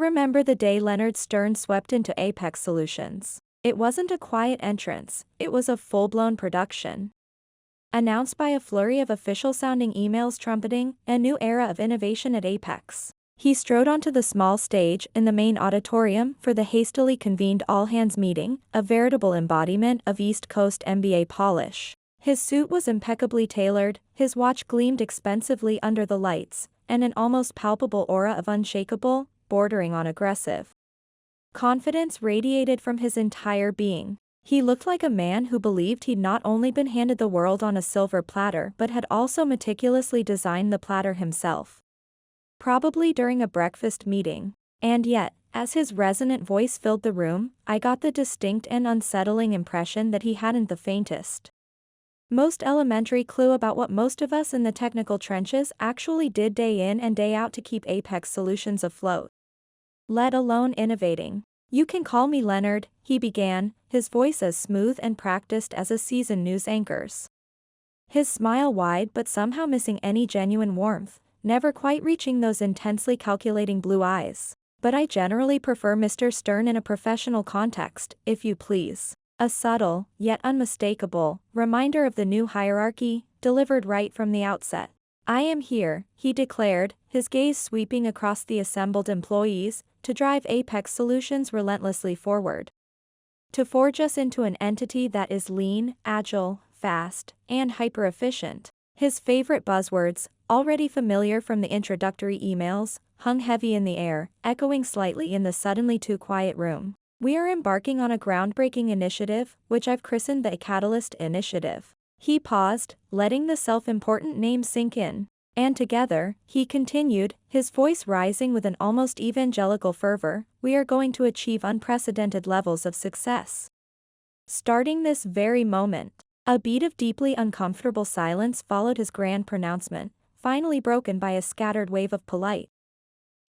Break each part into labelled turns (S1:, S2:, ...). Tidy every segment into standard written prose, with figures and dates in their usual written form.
S1: remember the day Leonard Stern swept into Apex Solutions. It wasn't a quiet entrance, it was a full-blown production. Announced by a flurry of official-sounding emails trumpeting a new era of innovation at Apex. He strode onto the small stage in the main auditorium for the hastily convened all-hands meeting, a veritable embodiment of East Coast MBA polish. His suit was impeccably tailored, his watch gleamed expensively under the lights, and an almost palpable aura of unshakable, bordering on aggressive confidence radiated from his entire being. He looked like a man who believed he'd not only been handed the world on a silver platter but had also meticulously designed the platter himself. Probably during a breakfast meeting. And yet, as his resonant voice filled the room, I got the distinct and unsettling impression that he hadn't the faintest most elementary clue about what most of us in the technical trenches actually did day in and day out to keep Apex Solutions afloat. Let alone innovating. "You can call me Leonard," he began, his voice as smooth and practiced as a seasoned news anchor's. His smile wide but somehow missing any genuine warmth, never quite reaching those intensely calculating blue eyes. "But I generally prefer Mr. Stern in a professional context, if you please." A subtle, yet unmistakable, reminder of the new hierarchy, delivered right from the outset. "I am here," he declared, his gaze sweeping across the assembled employees, "to drive Apex Solutions relentlessly forward. To forge us into an entity that is lean, agile, fast, and hyper-efficient." His favorite buzzwords, already familiar from the introductory emails, hung heavy in the air, echoing slightly in the suddenly too quiet room. "We are embarking on a groundbreaking initiative, which I've christened the Catalyst Initiative." He paused, letting the self-important name sink in. "And together," he continued, his voice rising with an almost evangelical fervor, "we are going to achieve unprecedented levels of success. Starting this very moment." A beat of deeply uncomfortable silence followed his grand pronouncement, finally broken by a scattered wave of polite,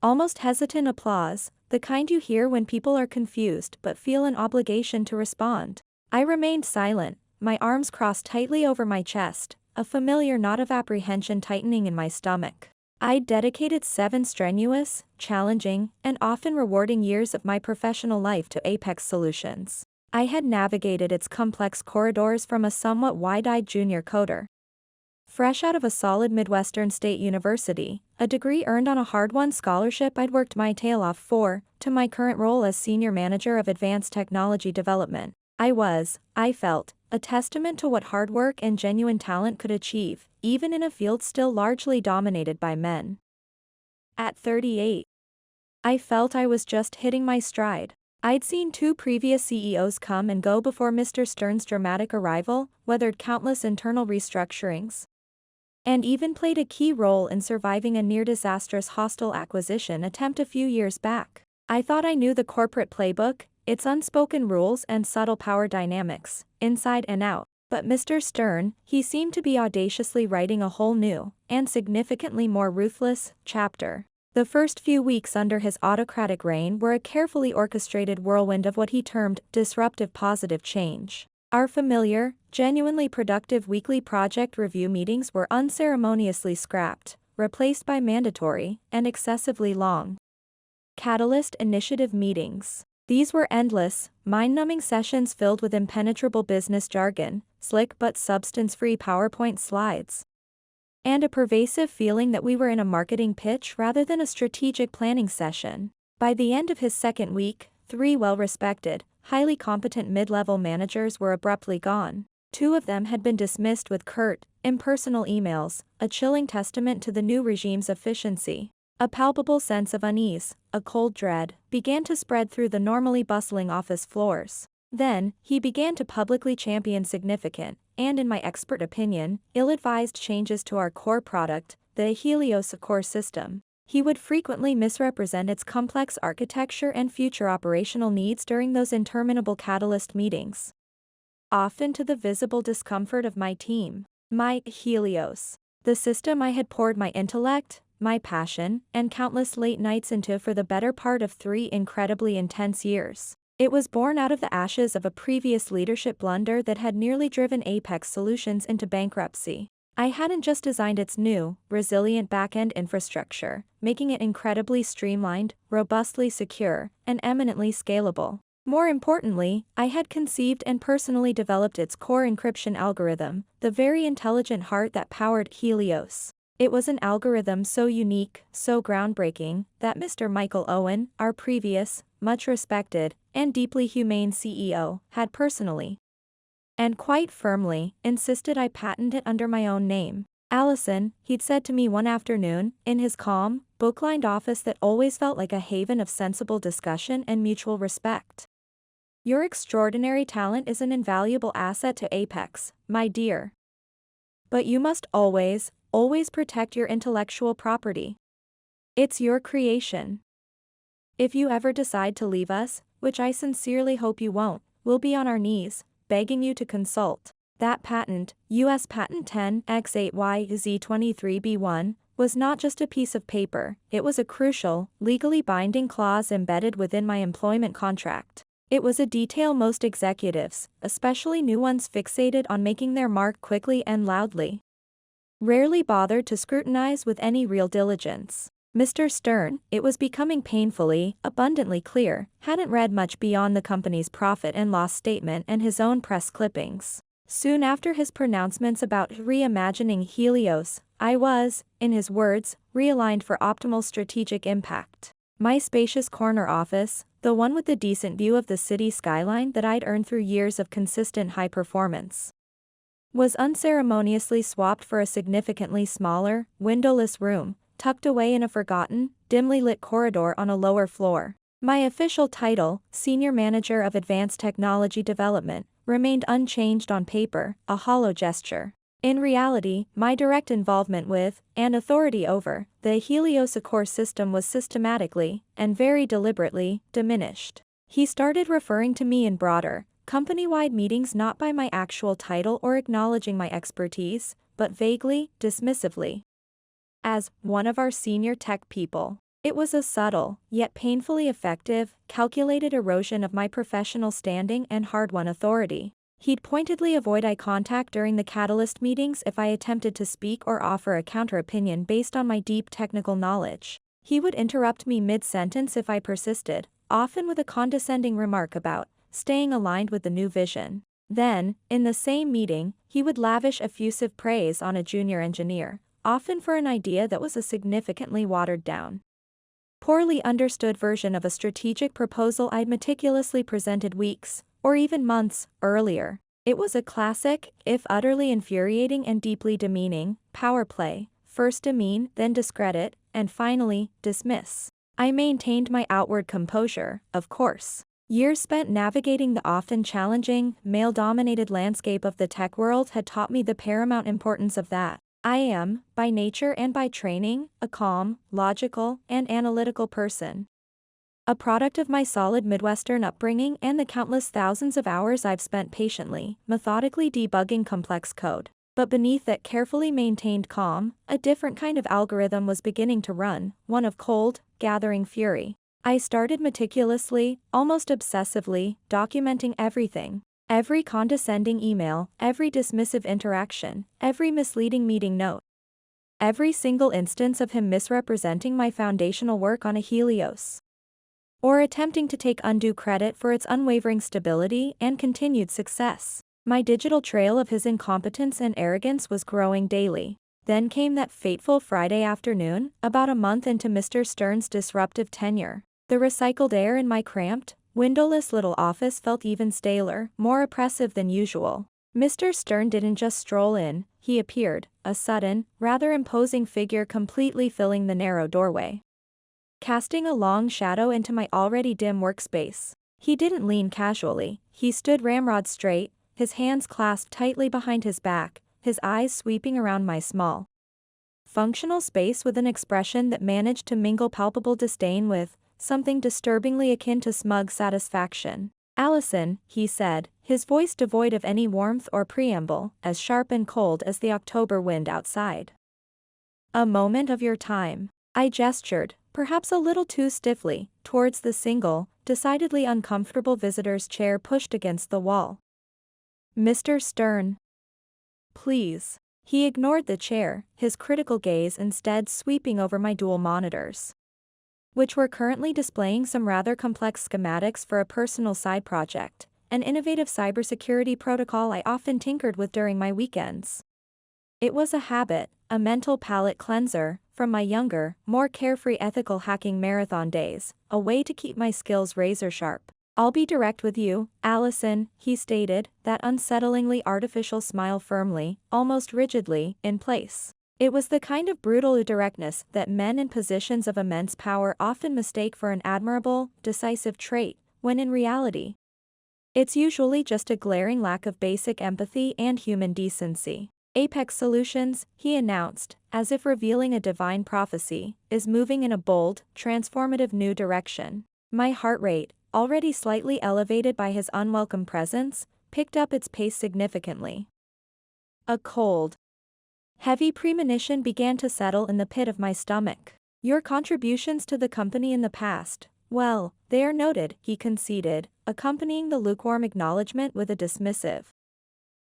S1: almost hesitant applause, the kind you hear when people are confused but feel an obligation to respond. I remained silent, my arms crossed tightly over my chest, a familiar knot of apprehension tightening in my stomach. I'd dedicated 7 strenuous, challenging, and often rewarding years of my professional life to Apex Solutions. I had navigated its complex corridors from a somewhat wide-eyed junior coder, fresh out of a solid Midwestern state university, a degree earned on a hard-won scholarship I'd worked my tail off for, to my current role as Senior Manager of Advanced Technology Development. I felt, a testament to what hard work and genuine talent could achieve, even in a field still largely dominated by men. At 38, I felt I was just hitting my stride. I'd seen 2 previous CEOs come and go before Mr. Stern's dramatic arrival, weathered countless internal restructurings, and even played a key role in surviving a near-disastrous hostile acquisition attempt a few years back. I thought I knew the corporate playbook, its unspoken rules and subtle power dynamics, inside and out. But Mr. Stern, he seemed to be audaciously writing a whole new, and significantly more ruthless, chapter. The first few weeks under his autocratic reign were a carefully orchestrated whirlwind of what he termed disruptive positive change. Our familiar, genuinely productive weekly project review meetings were unceremoniously scrapped, replaced by mandatory, and excessively long Catalyst Initiative meetings. These were endless, mind-numbing sessions filled with impenetrable business jargon, slick but substance-free PowerPoint slides, and a pervasive feeling that we were in a marketing pitch rather than a strategic planning session. By the end of his second week, 3 well-respected, highly competent mid-level managers were abruptly gone. 2 of them had been dismissed with curt, impersonal emails, a chilling testament to the new regime's efficiency. A palpable sense of unease, a cold dread, began to spread through the normally bustling office floors. Then, he began to publicly champion significant, and in my expert opinion, ill-advised changes to our core product, the Helios core system. He would frequently misrepresent its complex architecture and future operational needs during those interminable Catalyst meetings, often to the visible discomfort of my team. My Helios, the system I had poured my intellect, my passion, and countless late nights into for the better part of 3 incredibly intense years. It was born out of the ashes of a previous leadership blunder that had nearly driven Apex Solutions into bankruptcy. I hadn't just designed its new, resilient back-end infrastructure, making it incredibly streamlined, robustly secure, and eminently scalable. More importantly, I had conceived and personally developed its core encryption algorithm, the very intelligent heart that powered Helios. It was an algorithm so unique, so groundbreaking, that Mr. Michael Owen, our previous, much respected, and deeply humane CEO, had personally, and quite firmly, insisted I patent it under my own name. Allison, he'd said to me one afternoon, in his calm, book-lined office that always felt like a haven of sensible discussion and mutual respect. Your extraordinary talent is an invaluable asset to Apex, my dear. But you must always, always protect your intellectual property. It's your creation. If you ever decide to leave us, which I sincerely hope you won't, we'll be on our knees, begging you to consult. That patent, U.S. Patent 10X8YZ23B1, was not just a piece of paper, it was a crucial, legally binding clause embedded within my employment contract. It was a detail most executives, especially new ones fixated on making their mark quickly and loudly, rarely bothered to scrutinize with any real diligence. Mr. Stern, it was becoming painfully, abundantly clear, hadn't read much beyond the company's profit and loss statement and his own press clippings. Soon after his pronouncements about reimagining Helios, I was, in his words, realigned for optimal strategic impact. My spacious corner office, the one with the decent view of the city skyline that I'd earned through years of consistent high performance, was unceremoniously swapped for a significantly smaller, windowless room, tucked away in a forgotten, dimly lit corridor on a lower floor. My official title, Senior Manager of Advanced Technology Development, remained unchanged on paper, a hollow gesture. In reality, my direct involvement with, and authority over, the Helios core system was systematically, and very deliberately, diminished. He started referring to me in broader, company-wide meetings not by my actual title or acknowledging my expertise, but vaguely, dismissively, as one of our senior tech people. It was a subtle, yet painfully effective, calculated erosion of my professional standing and hard-won authority. He'd pointedly avoid eye contact during the Catalyst meetings if I attempted to speak or offer a counter-opinion based on my deep technical knowledge. He would interrupt me mid-sentence if I persisted, often with a condescending remark about staying aligned with the new vision. Then, in the same meeting, he would lavish effusive praise on a junior engineer, often for an idea that was a significantly watered-down, poorly understood version of a strategic proposal I'd meticulously presented weeks, or even months, earlier. It was a classic, if utterly infuriating and deeply demeaning, power play: first demean, then discredit, and finally, dismiss. I maintained my outward composure, of course. Years spent navigating the often challenging, male-dominated landscape of the tech world had taught me the paramount importance of that. I am, by nature and by training, a calm, logical, and analytical person. A product of my solid Midwestern upbringing and the countless thousands of hours I've spent patiently, methodically debugging complex code. But beneath that carefully maintained calm, a different kind of algorithm was beginning to run, one of cold, gathering fury. I started meticulously, almost obsessively, documenting everything. Every condescending email, every dismissive interaction, every misleading meeting note. Every single instance of him misrepresenting my foundational work on a Helios, or attempting to take undue credit for its unwavering stability and continued success. My digital trail of his incompetence and arrogance was growing daily. Then came that fateful Friday afternoon, about a month into Mr. Stern's disruptive tenure. The recycled air in my cramped, windowless little office felt even staler, more oppressive than usual. Mr. Stern didn't just stroll in, he appeared, a sudden, rather imposing figure completely filling the narrow doorway, casting a long shadow into my already dim workspace. He didn't lean casually, he stood ramrod straight, his hands clasped tightly behind his back, his eyes sweeping around my small, functional space with an expression that managed to mingle palpable disdain with something disturbingly akin to smug satisfaction. "Allison," he said, his voice devoid of any warmth or preamble, as sharp and cold as the October wind outside. "A moment of your time." I gestured, perhaps a little too stiffly, towards the single, decidedly uncomfortable visitor's chair pushed against the wall. "Mr. Stern. Please." He ignored the chair, his critical gaze instead sweeping over my dual monitors, which were currently displaying some rather complex schematics for a personal side project, an innovative cybersecurity protocol I often tinkered with during my weekends. It was a habit, a mental palate cleanser, from my younger, more carefree ethical hacking marathon days, a way to keep my skills razor sharp. "I'll be direct with you, Allison," he stated, that unsettlingly artificial smile firmly, almost rigidly, in place. It was the kind of brutal directness that men in positions of immense power often mistake for an admirable, decisive trait, when in reality, it's usually just a glaring lack of basic empathy and human decency. Apex Solutions, he announced, as if revealing a divine prophecy, is moving in a bold, transformative new direction. My heart rate, already slightly elevated by his unwelcome presence, picked up its pace significantly. A cold, heavy premonition began to settle in the pit of my stomach. "Your contributions to the company in the past, well, they are noted," he conceded, accompanying the lukewarm acknowledgement with a dismissive,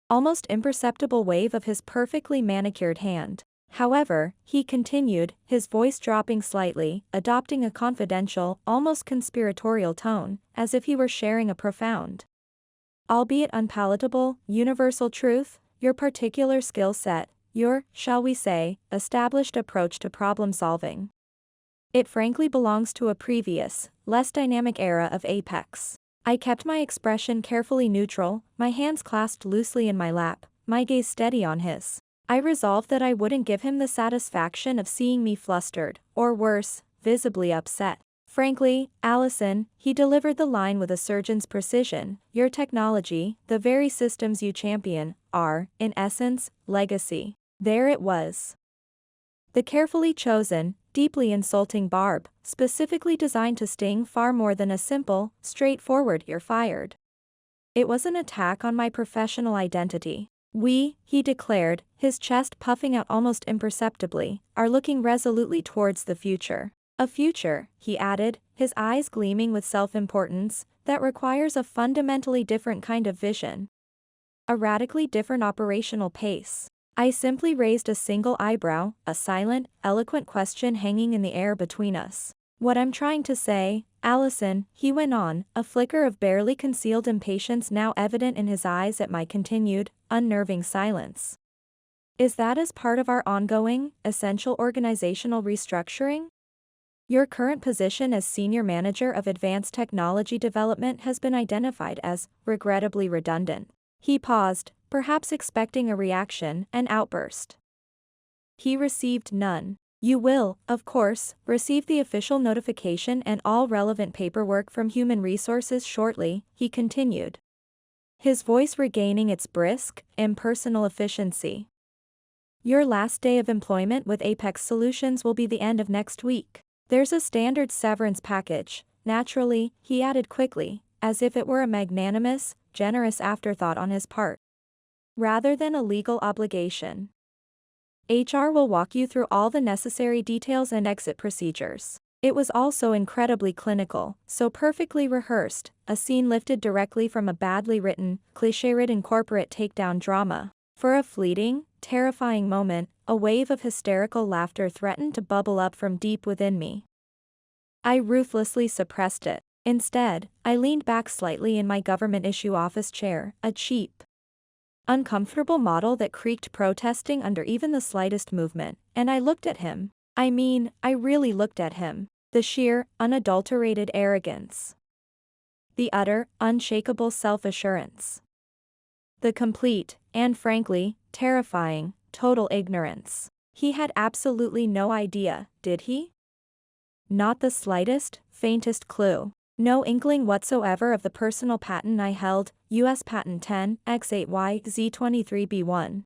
S1: almost imperceptible wave of his perfectly manicured hand. "However," he continued, his voice dropping slightly, adopting a confidential, almost conspiratorial tone, as if he were sharing a profound, albeit unpalatable, universal truth, "your particular skill set, your, shall we say, established approach to problem solving, it frankly belongs to a previous, less dynamic era of Apex." I kept my expression carefully neutral, my hands clasped loosely in my lap, my gaze steady on his. I resolved that I wouldn't give him the satisfaction of seeing me flustered, or worse, visibly upset. "Frankly, Allison," he delivered the line with a surgeon's precision, "your technology, the very systems you champion, are, in essence, legacy." There it was. The carefully chosen, deeply insulting barb, specifically designed to sting far more than a simple, straightforward "you're fired." It was an attack on my professional identity. "We," he declared, his chest puffing out almost imperceptibly, "are looking resolutely towards the future. A future," he added, his eyes gleaming with self-importance, "that requires a fundamentally different kind of vision. A radically different operational pace." I simply raised a single eyebrow, a silent, eloquent question hanging in the air between us. "What I'm trying to say, Allison," he went on, a flicker of barely concealed impatience now evident in his eyes at my continued, unnerving silence, "is that as part of our ongoing, essential organizational restructuring, your current position as Senior Manager of Advanced Technology Development has been identified as, regrettably redundant." He paused, perhaps expecting a reaction, an outburst. He received none. "You will, of course, receive the official notification and all relevant paperwork from Human Resources shortly," he continued, his voice regaining its brisk, impersonal efficiency. "Your last day of employment with Apex Solutions will be the end of next week. There's a standard severance package, naturally," he added quickly, as if it were a magnanimous, generous afterthought on his part, rather than a legal obligation. "HR will walk you through all the necessary details and exit procedures." It was also incredibly clinical, so perfectly rehearsed, a scene lifted directly from a badly written, cliché-ridden corporate takedown drama. For a fleeting, terrifying moment, a wave of hysterical laughter threatened to bubble up from deep within me. I ruthlessly suppressed it. Instead, I leaned back slightly in my government-issue office chair, a cheap, uncomfortable model that creaked protesting under even the slightest movement, and I looked at him. I mean, I really looked at him. The sheer, unadulterated arrogance. The utter, unshakable self-assurance. The complete, and frankly, terrifying, total ignorance. He had absolutely no idea, did he? Not the slightest, faintest clue. No inkling whatsoever of the personal patent I held, U.S. Patent 10X8YZ23B1.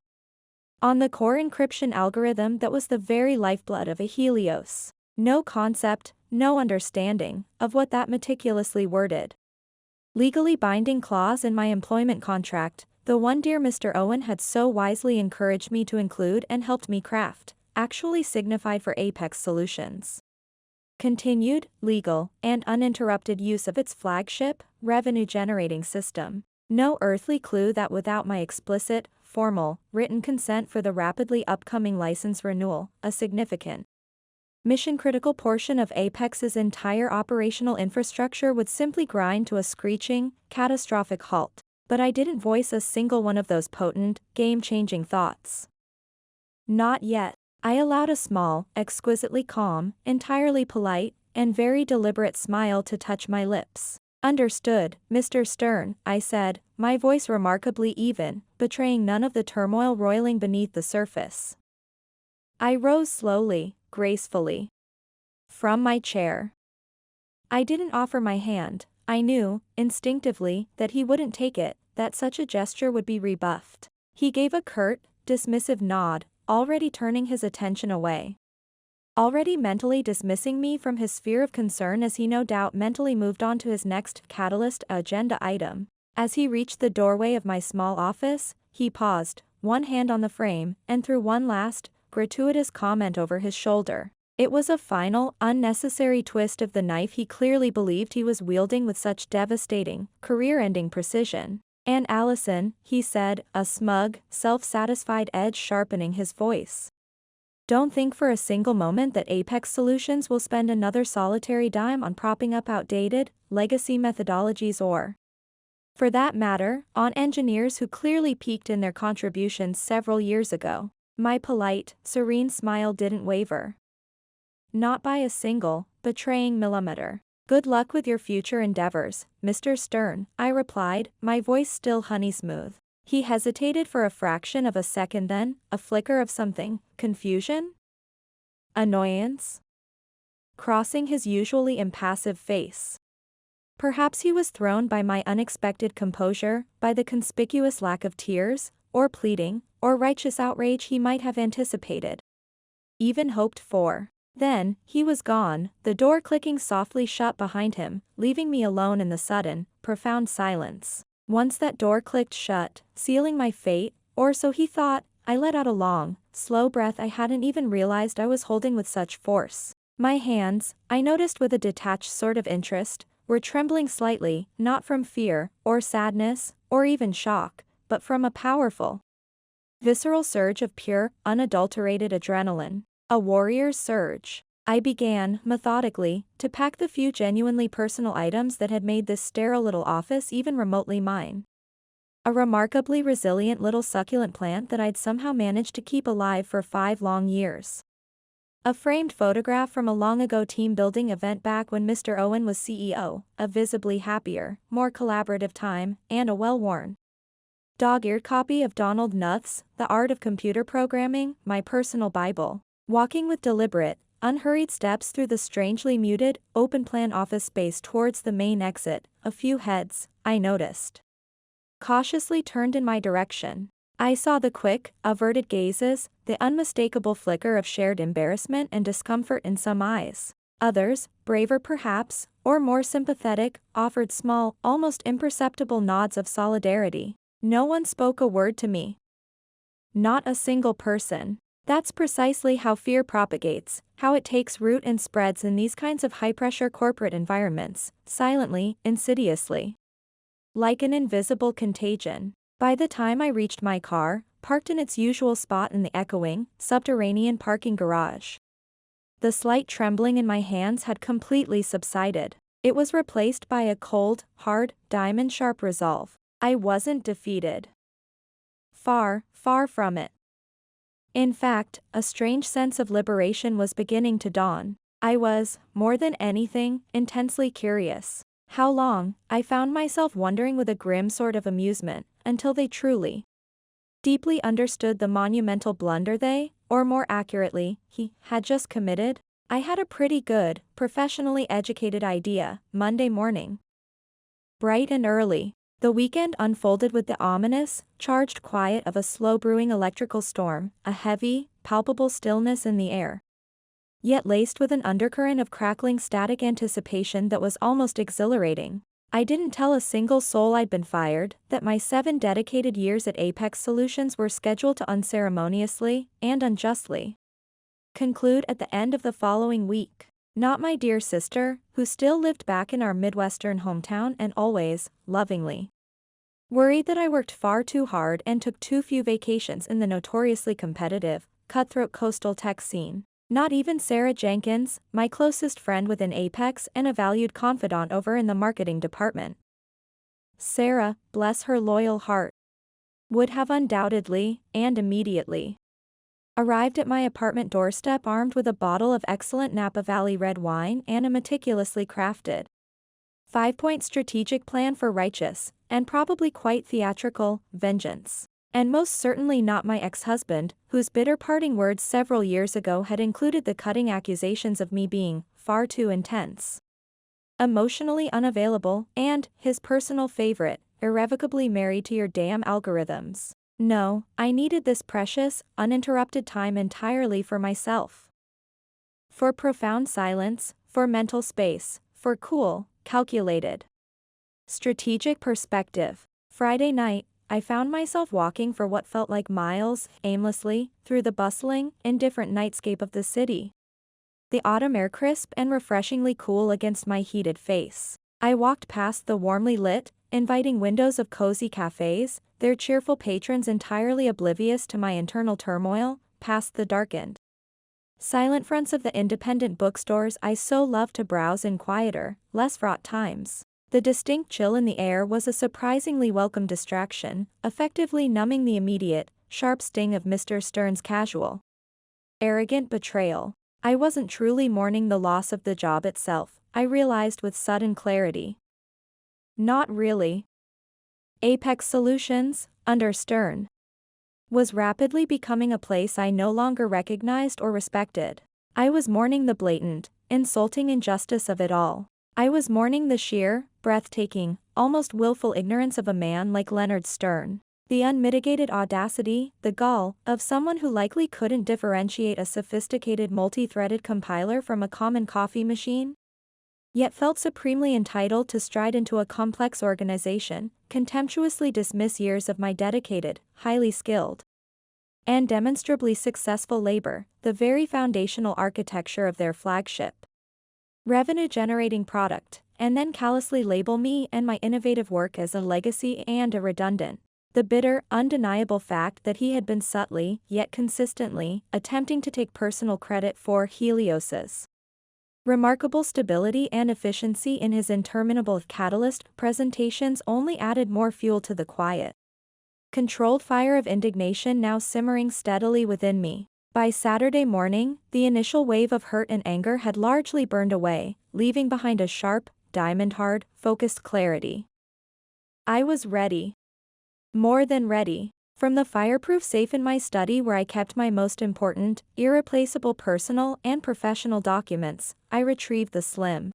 S1: On the core encryption algorithm that was the very lifeblood of a Helios. No concept, no understanding, of what that meticulously worded, legally binding clause in my employment contract, the one dear Mr. Owen had so wisely encouraged me to include and helped me craft, actually signified for Apex Solutions. Continued, legal, and uninterrupted use of its flagship, revenue-generating system. No earthly clue that without my explicit, formal, written consent for the rapidly upcoming license renewal, a significant mission-critical portion of Apex's entire operational infrastructure would simply grind to a screeching, catastrophic halt. But I didn't voice a single one of those potent, game-changing thoughts. Not yet. I allowed a small, exquisitely calm, entirely polite, and very deliberate smile to touch my lips. "Understood, Mr. Stern," I said, my voice remarkably even, betraying none of the turmoil roiling beneath the surface. I rose slowly, gracefully from my chair. I didn't offer my hand. I knew, instinctively, that he wouldn't take it, that such a gesture would be rebuffed. He gave a curt, dismissive nod, already turning his attention away. Already mentally dismissing me from his sphere of concern, as he no doubt mentally moved on to his next catalyst agenda item. As he reached the doorway of my small office, he paused, one hand on the frame, and threw one last, gratuitous comment over his shoulder. It was a final, unnecessary twist of the knife he clearly believed he was wielding with such devastating, career-ending precision. "And Allison," he said, a smug, self-satisfied edge sharpening his voice. "Don't think for a single moment that Apex Solutions will spend another solitary dime on propping up outdated, legacy methodologies or, for that matter, on engineers who clearly peaked in their contributions several years ago." My polite, serene smile didn't waver. Not by a single, betraying millimeter. "Good luck with your future endeavors, Mr. Stern," I replied, my voice still honey-smooth. He hesitated for a fraction of a second, then, a flicker of something, confusion? Annoyance? Crossing his usually impassive face. Perhaps he was thrown by my unexpected composure, by the conspicuous lack of tears, or pleading, or righteous outrage he might have anticipated. Even hoped for. Then, he was gone, the door clicking softly shut behind him, leaving me alone in the sudden, profound silence. Once that door clicked shut, sealing my fate, or so he thought, I let out a long, slow breath I hadn't even realized I was holding with such force. My hands, I noticed with a detached sort of interest, were trembling slightly, not from fear, or sadness, or even shock, but from a powerful, visceral surge of pure, unadulterated adrenaline. A warrior's surge. I began, methodically, to pack the few genuinely personal items that had made this sterile little office even remotely mine. A remarkably resilient little succulent plant that I'd somehow managed to keep alive for 5 long years. A framed photograph from a long-ago team-building event back when Mr. Owen was CEO, a visibly happier, more collaborative time, and a well-worn, dog-eared copy of Donald Knuth's The Art of Computer Programming, my personal Bible. Walking with deliberate, unhurried steps through the strangely muted, open-plan office space towards the main exit, a few heads, I noticed, cautiously turned in my direction. I saw the quick, averted gazes, the unmistakable flicker of shared embarrassment and discomfort in some eyes. Others, braver perhaps, or more sympathetic, offered small, almost imperceptible nods of solidarity. No one spoke a word to me. Not a single person. That's precisely how fear propagates, how it takes root and spreads in these kinds of high-pressure corporate environments, silently, insidiously. Like an invisible contagion. By the time I reached my car, parked in its usual spot in the echoing, subterranean parking garage, the slight trembling in my hands had completely subsided. It was replaced by a cold, hard, diamond-sharp resolve. I wasn't defeated. Far, far from it. In fact, a strange sense of liberation was beginning to dawn. I was, more than anything, intensely curious. How long, I found myself wondering with a grim sort of amusement, until they truly, deeply understood the monumental blunder they, or more accurately, he, had just committed. I had a pretty good, professionally educated idea, Monday morning. Bright and early. The weekend unfolded with the ominous, charged quiet of a slow-brewing electrical storm, a heavy, palpable stillness in the air, yet laced with an undercurrent of crackling static anticipation that was almost exhilarating. I didn't tell a single soul I'd been fired, that my 7 dedicated years at Apex Solutions were scheduled to unceremoniously, and unjustly, conclude at the end of the following week. Not my dear sister, who still lived back in our Midwestern hometown and always, lovingly, Worried that I worked far too hard and took too few vacations in the notoriously competitive, cutthroat coastal tech scene. Not even Sarah Jenkins, my closest friend within Apex and a valued confidant over in the marketing department. Sarah, bless her loyal heart, would have undoubtedly, and immediately, arrived at my apartment doorstep armed with a bottle of excellent Napa Valley red wine and a meticulously crafted 5-point strategic plan for righteous, and probably quite theatrical, vengeance. And most certainly not my ex-husband, whose bitter parting words several years ago had included the cutting accusations of me being far too intense, emotionally unavailable, and his personal favorite, irrevocably married to your damn algorithms. No, I needed this precious, uninterrupted time entirely for myself. For profound silence, for mental space, for cool, calculated, strategic perspective. Friday night, I found myself walking for what felt like miles, aimlessly, through the bustling, indifferent nightscape of the city. The autumn air crisp and refreshingly cool against my heated face. I walked past the warmly lit, inviting windows of cozy cafes, their cheerful patrons entirely oblivious to my internal turmoil, past the darkened, silent fronts of the independent bookstores I so love to browse in quieter, less fraught times. The distinct chill in the air was a surprisingly welcome distraction, effectively numbing the immediate, sharp sting of Mr. Stern's casual, arrogant betrayal. I wasn't truly mourning the loss of the job itself, I realized with sudden clarity. Not really. Apex Solutions, under Stern, was rapidly becoming a place I no longer recognized or respected. I was mourning the blatant, insulting injustice of it all. I was mourning the sheer, breathtaking, almost willful ignorance of a man like Leonard Stern. The unmitigated audacity, the gall, of someone who likely couldn't differentiate a sophisticated multi-threaded compiler from a common coffee machine, yet felt supremely entitled to stride into a complex organization, contemptuously dismiss years of my dedicated, highly skilled, and demonstrably successful labor, the very foundational architecture of their flagship, revenue-generating product, and then callously label me and my innovative work as a legacy and a redundant. The bitter, undeniable fact that he had been subtly, yet consistently, attempting to take personal credit for Helios's remarkable stability and efficiency in his interminable Catalyst presentations only added more fuel to the quiet, controlled fire of indignation now simmering steadily within me. By Saturday morning, the initial wave of hurt and anger had largely burned away, leaving behind a sharp, diamond-hard, focused clarity. I was ready. More than ready. From the fireproof safe in my study where I kept my most important, irreplaceable personal and professional documents, I retrieved the slim,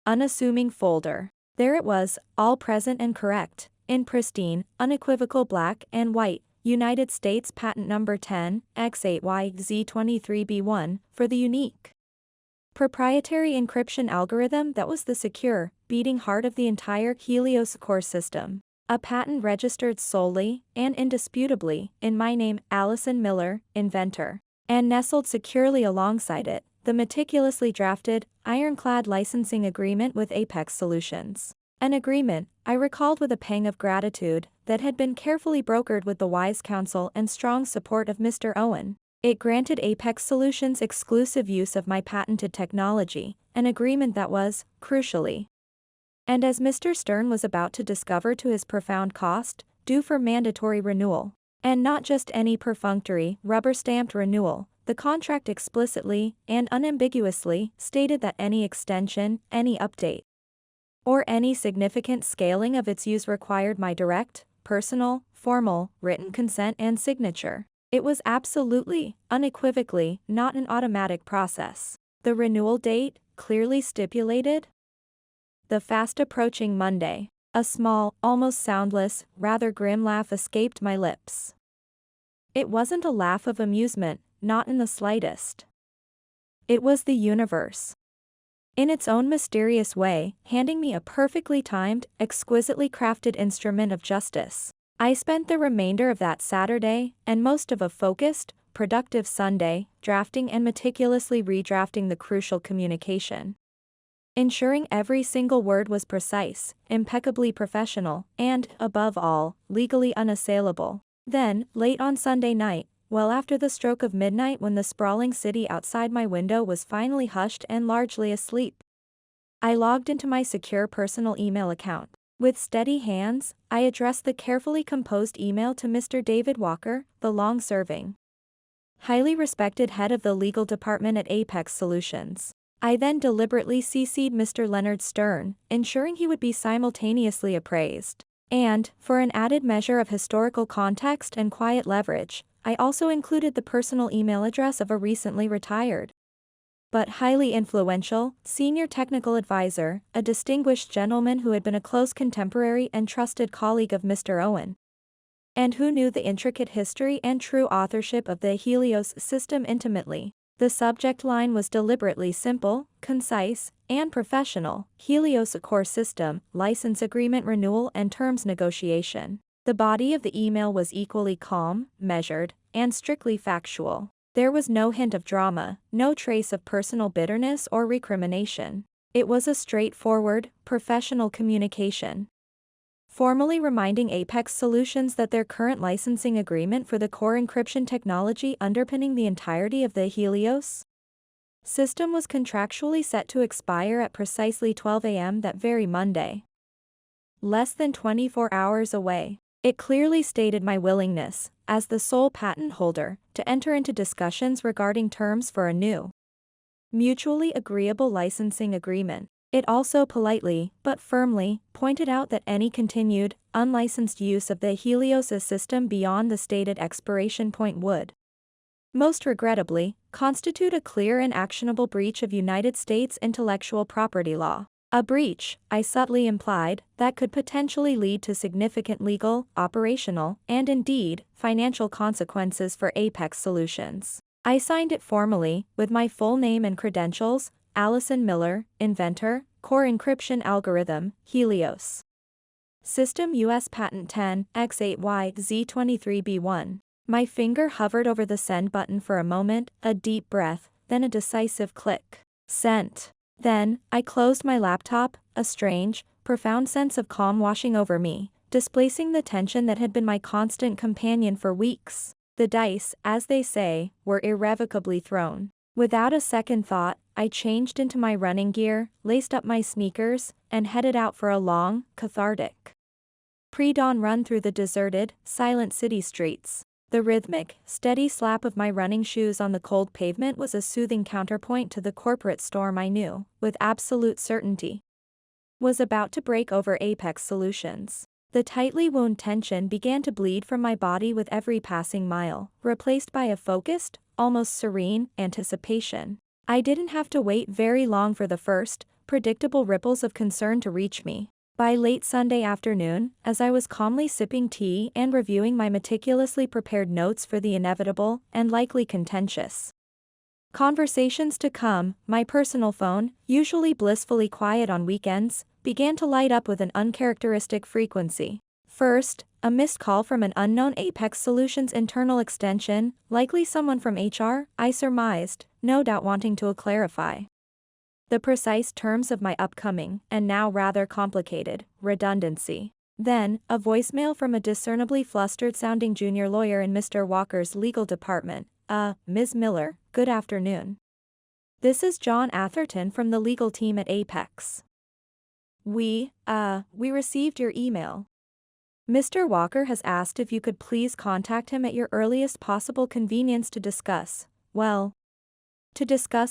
S1: unassuming folder. There it was, all present and correct, in pristine, unequivocal black and white, United States Patent Number 10, X8YZ23B1, for the unique, proprietary encryption algorithm that was the secure, beating heart of the entire Helios core system. A patent registered solely, and indisputably, in my name, Allison Miller, inventor. And nestled securely alongside it, the meticulously drafted, ironclad licensing agreement with Apex Solutions. An agreement, I recalled with a pang of gratitude, that had been carefully brokered with the wise counsel and strong support of Mr. Owen. It granted Apex Solutions exclusive use of my patented technology, an agreement that was, crucially, and as Mr. Stern was about to discover to his profound cost, due for mandatory renewal. And not just any perfunctory, rubber-stamped renewal, the contract explicitly, and unambiguously, stated that any extension, any update, or any significant scaling of its use required my direct, personal, formal, written consent and signature. It was absolutely, unequivocally, not an automatic process. The renewal date, clearly stipulated, the fast-approaching Monday. A small, almost soundless, rather grim laugh escaped my lips. It wasn't a laugh of amusement, not in the slightest. It was the universe, in its own mysterious way, handing me a perfectly timed, exquisitely crafted instrument of justice. I spent the remainder of that Saturday, and most of a focused, productive Sunday, drafting and meticulously redrafting the crucial communication. ensuring every single word was precise, impeccably professional, and, above all, legally unassailable. Then, late on Sunday night, well after the stroke of midnight when the sprawling city outside my window was finally hushed and largely asleep, I logged into my secure personal email account. With steady hands, I addressed the carefully composed email to Mr. David Walker, the long-serving, highly respected head of the legal department at Apex Solutions. I then deliberately CC'd Mr. Leonard Stern, ensuring he would be simultaneously appraised. And, for an added measure of historical context and quiet leverage, I also included the personal email address of a recently retired, but highly influential, senior technical advisor, a distinguished gentleman who had been a close contemporary and trusted colleague of Mr. Owen, and who knew the intricate history and true authorship of the Helios system intimately. The subject line was deliberately simple, concise, and professional: Helios Core System, License Agreement Renewal and Terms Negotiation. The body of the email was equally calm, measured, and strictly factual. There was no hint of drama, no trace of personal bitterness or recrimination. It was a straightforward, professional communication, formally reminding Apex Solutions that their current licensing agreement for the core encryption technology underpinning the entirety of the Helios system was contractually set to expire at precisely 12 a.m. that very Monday. Less than 24 hours away. It clearly stated my willingness, as the sole patent holder, to enter into discussions regarding terms for a new, mutually agreeable licensing agreement. It also politely, but firmly, pointed out that any continued, unlicensed use of the Helios system beyond the stated expiration point would, most regrettably, constitute a clear and actionable breach of United States intellectual property law. A breach, I subtly implied, that could potentially lead to significant legal, operational, and indeed, financial consequences for Apex Solutions. I signed it formally, with my full name and credentials: Allison Miller, inventor, core encryption algorithm, Helios System US Patent 10X8YZ23B1. My finger hovered over the send button for a moment, a deep breath, then a decisive click. Sent. Then, I closed my laptop, a strange, profound sense of calm washing over me, displacing the tension that had been my constant companion for weeks. The dice, as they say, were irrevocably thrown. Without a second thought, I changed into my running gear, laced up my sneakers, and headed out for a long, cathartic, pre-dawn run through the deserted, silent city streets. The rhythmic, steady slap of my running shoes on the cold pavement was a soothing counterpoint to the corporate storm I knew, with absolute certainty, was about to break over Apex Solutions. The tightly wound tension began to bleed from my body with every passing mile, replaced by a focused, almost serene, anticipation. I didn't have to wait very long for the first, predictable ripples of concern to reach me. By late Sunday afternoon, as I was calmly sipping tea and reviewing my meticulously prepared notes for the inevitable, and likely contentious, conversations to come, my personal phone, usually blissfully quiet on weekends, began to light up with an uncharacteristic frequency. First, a missed call from an unknown Apex Solutions internal extension, likely someone from HR, I surmised, no doubt wanting to clarify the precise terms of my upcoming, and now rather complicated, redundancy. Then, a voicemail from a discernibly flustered-sounding junior lawyer in Mr. Walker's legal department. Ms. Miller, good afternoon. This is John Atherton from the legal team at Apex. We received your email. Mr. Walker has asked if you could please contact him at your earliest possible convenience to discuss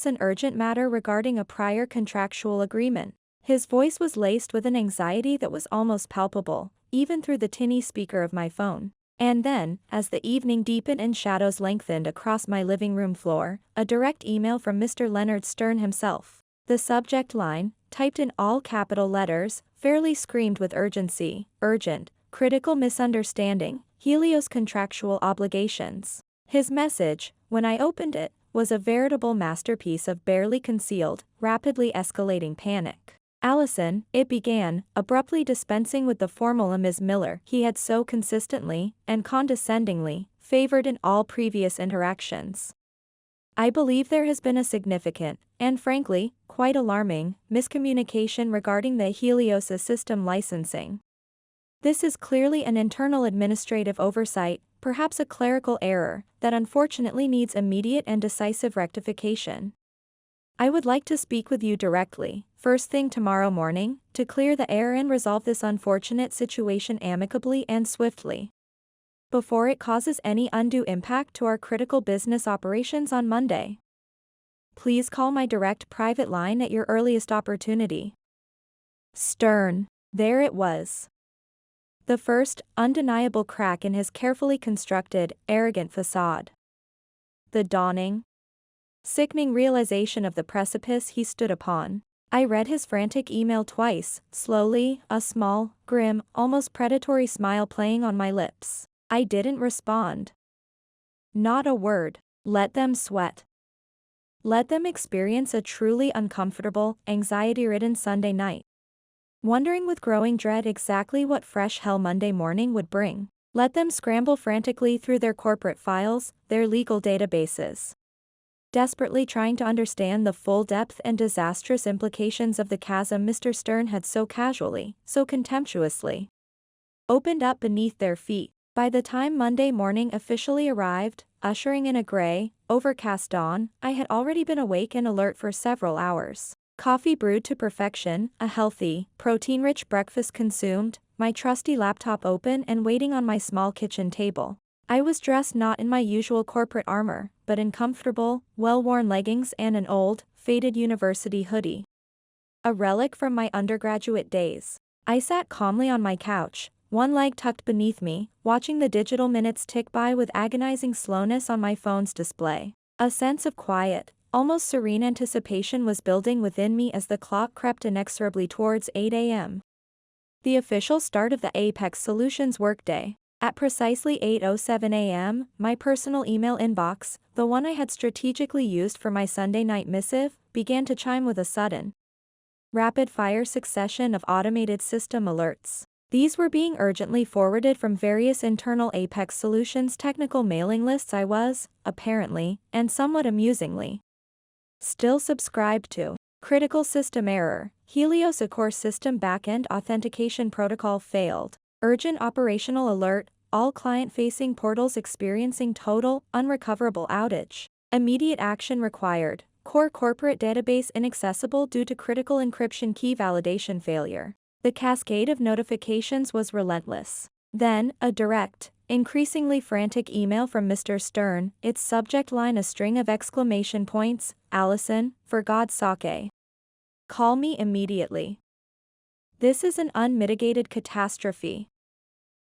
S1: an urgent matter regarding a prior contractual agreement. His voice was laced with an anxiety that was almost palpable, even through the tinny speaker of my phone. And then, as the evening deepened and shadows lengthened across my living room floor, a direct email from Mr. Leonard Stern himself. The subject line, typed in all capital letters, fairly screamed with urgency: urgent, critical misunderstanding, Helios contractual obligations. His message, when I opened it, was a veritable masterpiece of barely concealed, rapidly escalating panic. Allison, it began, abruptly dispensing with the formal Ms. Miller he had so consistently, and condescendingly, favored in all previous interactions. I believe there has been a significant, and frankly, quite alarming, miscommunication regarding the Helios system licensing. This is clearly an internal administrative oversight, perhaps a clerical error, that unfortunately needs immediate and decisive rectification. I would like to speak with you directly, first thing tomorrow morning, to clear the air and resolve this unfortunate situation amicably and swiftly, before it causes any undue impact to our critical business operations on Monday. Please call my direct private line at your earliest opportunity. Stern. There it was. The first, undeniable crack in his carefully constructed, arrogant facade. The dawning, sickening realization of the precipice he stood upon. I read his frantic email twice, slowly, a small, grim, almost predatory smile playing on my lips. I didn't respond. Not a word. Let them sweat. Let them experience a truly uncomfortable, anxiety-ridden Sunday night, wondering with growing dread exactly what fresh hell Monday morning would bring. Let them scramble frantically through their corporate files, their legal databases, desperately trying to understand the full depth and disastrous implications of the chasm Mr. Stern had so casually, so contemptuously opened up beneath their feet. By the time Monday morning officially arrived, ushering in a gray, overcast dawn, I had already been awake and alert for several hours. Coffee brewed to perfection, a healthy, protein-rich breakfast consumed, my trusty laptop open and waiting on my small kitchen table. I was dressed not in my usual corporate armor, but in comfortable, well-worn leggings and an old, faded university hoodie, a relic from my undergraduate days. I sat calmly on my couch, one leg tucked beneath me, watching the digital minutes tick by with agonizing slowness on my phone's display. A sense of quiet, almost serene anticipation was building within me as the clock crept inexorably towards 8 a.m. The official start of the Apex Solutions workday. At precisely 8:07 a.m., my personal email inbox, the one I had strategically used for my Sunday night missive, began to chime with a sudden, rapid-fire succession of automated system alerts. These were being urgently forwarded from various internal Apex Solutions technical mailing lists I was, apparently, and somewhat amusingly, still subscribed to. Critical system error. Helios core system backend authentication protocol failed. Urgent operational alert, all client-facing portals experiencing total, unrecoverable outage. Immediate action required. Core corporate database inaccessible due to critical encryption key validation failure. The cascade of notifications was relentless. Then, a direct, increasingly frantic email from Mr. Stern, its subject line a string of exclamation points. Allison, for God's sake, call me immediately. This is an unmitigated catastrophe.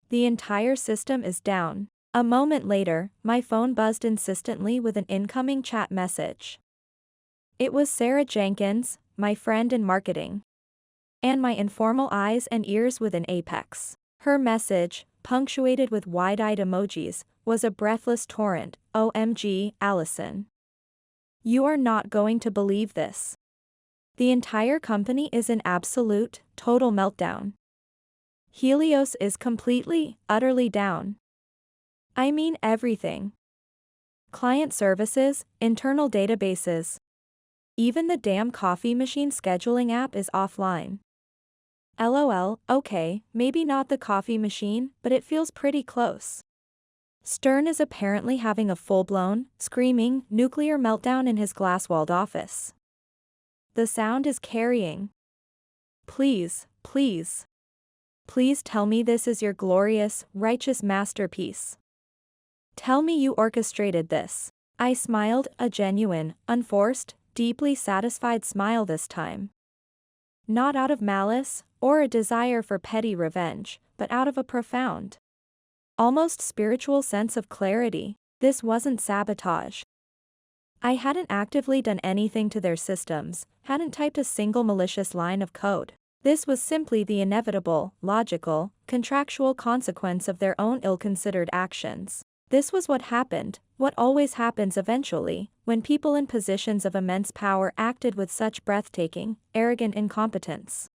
S1: The entire system is down. A moment later, my phone buzzed insistently with an incoming chat message. It was Sarah Jenkins, my friend in marketing, and my informal eyes and ears within Apex. Her message, punctuated with wide-eyed emojis, was a breathless torrent. OMG, Allison. You are not going to believe this. The entire company is in absolute, total meltdown. Helios is completely, utterly down. I mean everything. Client services, internal databases. Even the damn coffee machine scheduling app is offline. LOL, okay, maybe not the coffee machine, but it feels pretty close. Stern is apparently having a full-blown, screaming, nuclear meltdown in his glass-walled office. The sound is carrying. Please, please. Please tell me this is your glorious, righteous masterpiece. Tell me you orchestrated this. I smiled, a genuine, unforced, deeply satisfied smile this time. Not out of malice, or a desire for petty revenge, but out of a profound, almost spiritual sense of clarity. This wasn't sabotage. I hadn't actively done anything to their systems, hadn't typed a single malicious line of code. This was simply the inevitable, logical, contractual consequence of their own ill-considered actions. This was what happened, what always happens eventually, when people in positions of immense power acted with such breathtaking, arrogant incompetence.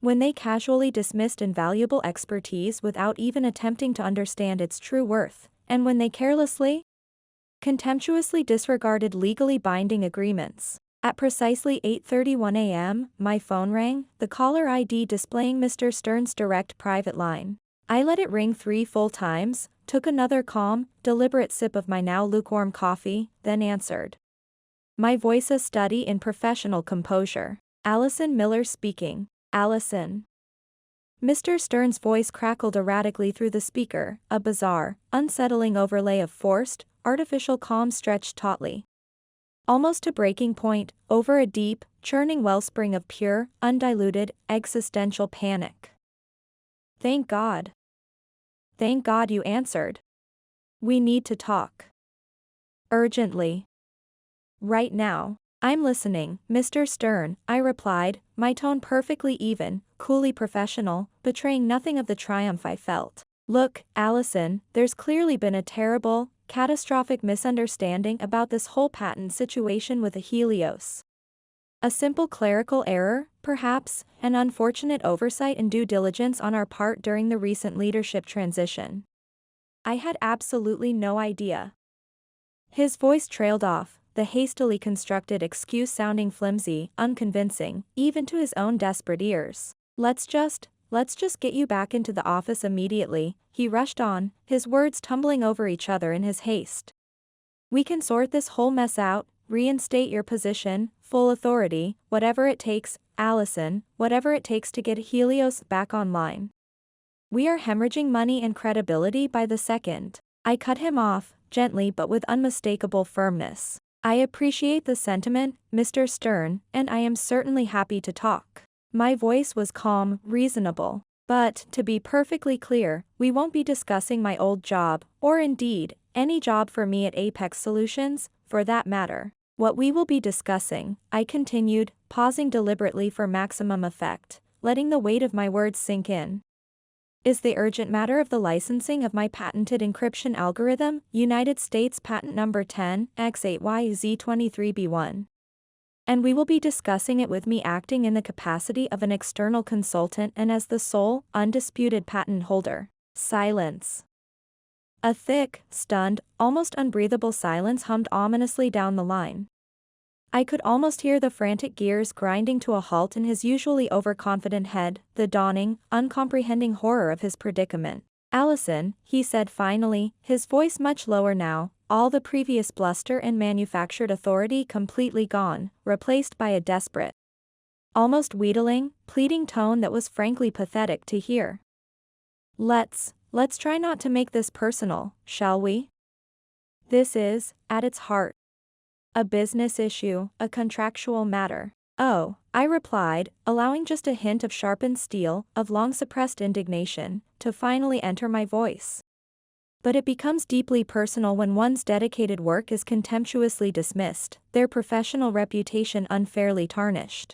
S1: When they casually dismissed invaluable expertise without even attempting to understand its true worth, and when they carelessly Contemptuously disregarded legally binding agreements. At precisely 8:31 a.m., my phone rang, the caller ID displaying Mr. Stern's direct private line. I let it ring 3 full times, took another calm, deliberate sip of my now lukewarm coffee, then answered. My voice a study in professional composure. Allison Miller speaking. Allison. Mr. Stern's voice crackled erratically through the speaker, a bizarre, unsettling overlay of forced, artificial calm stretched tautly. Almost to breaking point, over a deep, churning wellspring of pure, undiluted, existential panic. Thank God. Thank God you answered. We need to talk. Urgently. Right now. I'm listening, Mr. Stern, I replied, my tone perfectly even, coolly professional, betraying nothing of the triumph I felt. Look, Allison, there's clearly been a terrible, catastrophic misunderstanding about this whole patent situation with a Helios. A simple clerical error, perhaps, an unfortunate oversight in due diligence on our part during the recent leadership transition. I had absolutely no idea. His voice trailed off, the hastily constructed excuse sounding flimsy, unconvincing, even to his own desperate ears. Let's just get you back into the office immediately, he rushed on, his words tumbling over each other in his haste. We can sort this whole mess out, reinstate your position, full authority, whatever it takes, Allison, whatever it takes to get Helios back online. We are hemorrhaging money and credibility by the second. I cut him off, gently but with unmistakable firmness. I appreciate the sentiment, Mr. Stern, and I am certainly happy to talk. My voice was calm, reasonable. But, to be perfectly clear, we won't be discussing my old job, or indeed, any job for me at Apex Solutions, for that matter. What we will be discussing, I continued, pausing deliberately for maximum effect, letting the weight of my words sink in, is the urgent matter of the licensing of my patented encryption algorithm, United States Patent Number 10X8YZ23B1. And we will be discussing it with me acting in the capacity of an external consultant and as the sole, undisputed patent holder. Silence. A thick, stunned, almost unbreathable silence hummed ominously down the line. I could almost hear the frantic gears grinding to a halt in his usually overconfident head, the dawning, uncomprehending horror of his predicament. Allison, he said finally, his voice much lower now, all the previous bluster and manufactured authority completely gone, replaced by a desperate, almost wheedling, pleading tone that was frankly pathetic to hear. Let's try not to make this personal, shall we? This is, at its heart, a business issue, a contractual matter. Oh, I replied, allowing just a hint of sharpened steel, of long-suppressed indignation, to finally enter my voice. But it becomes deeply personal when one's dedicated work is contemptuously dismissed, their professional reputation unfairly tarnished,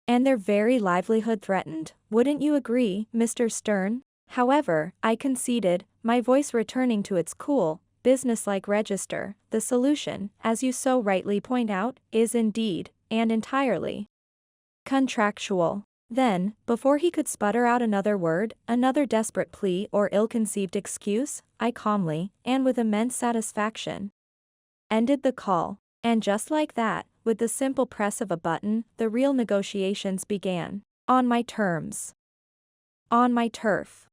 S1: and their very livelihood threatened, wouldn't you agree, Mr. Stern? However, I conceded, my voice returning to its cool, businesslike register, the solution, as you so rightly point out, is indeed, and entirely, contractual. Then, before he could sputter out another word, another desperate plea or ill-conceived excuse, I calmly, and with immense satisfaction, ended the call. And just like that, with the simple press of a button, the real negotiations began. On my terms. On my turf.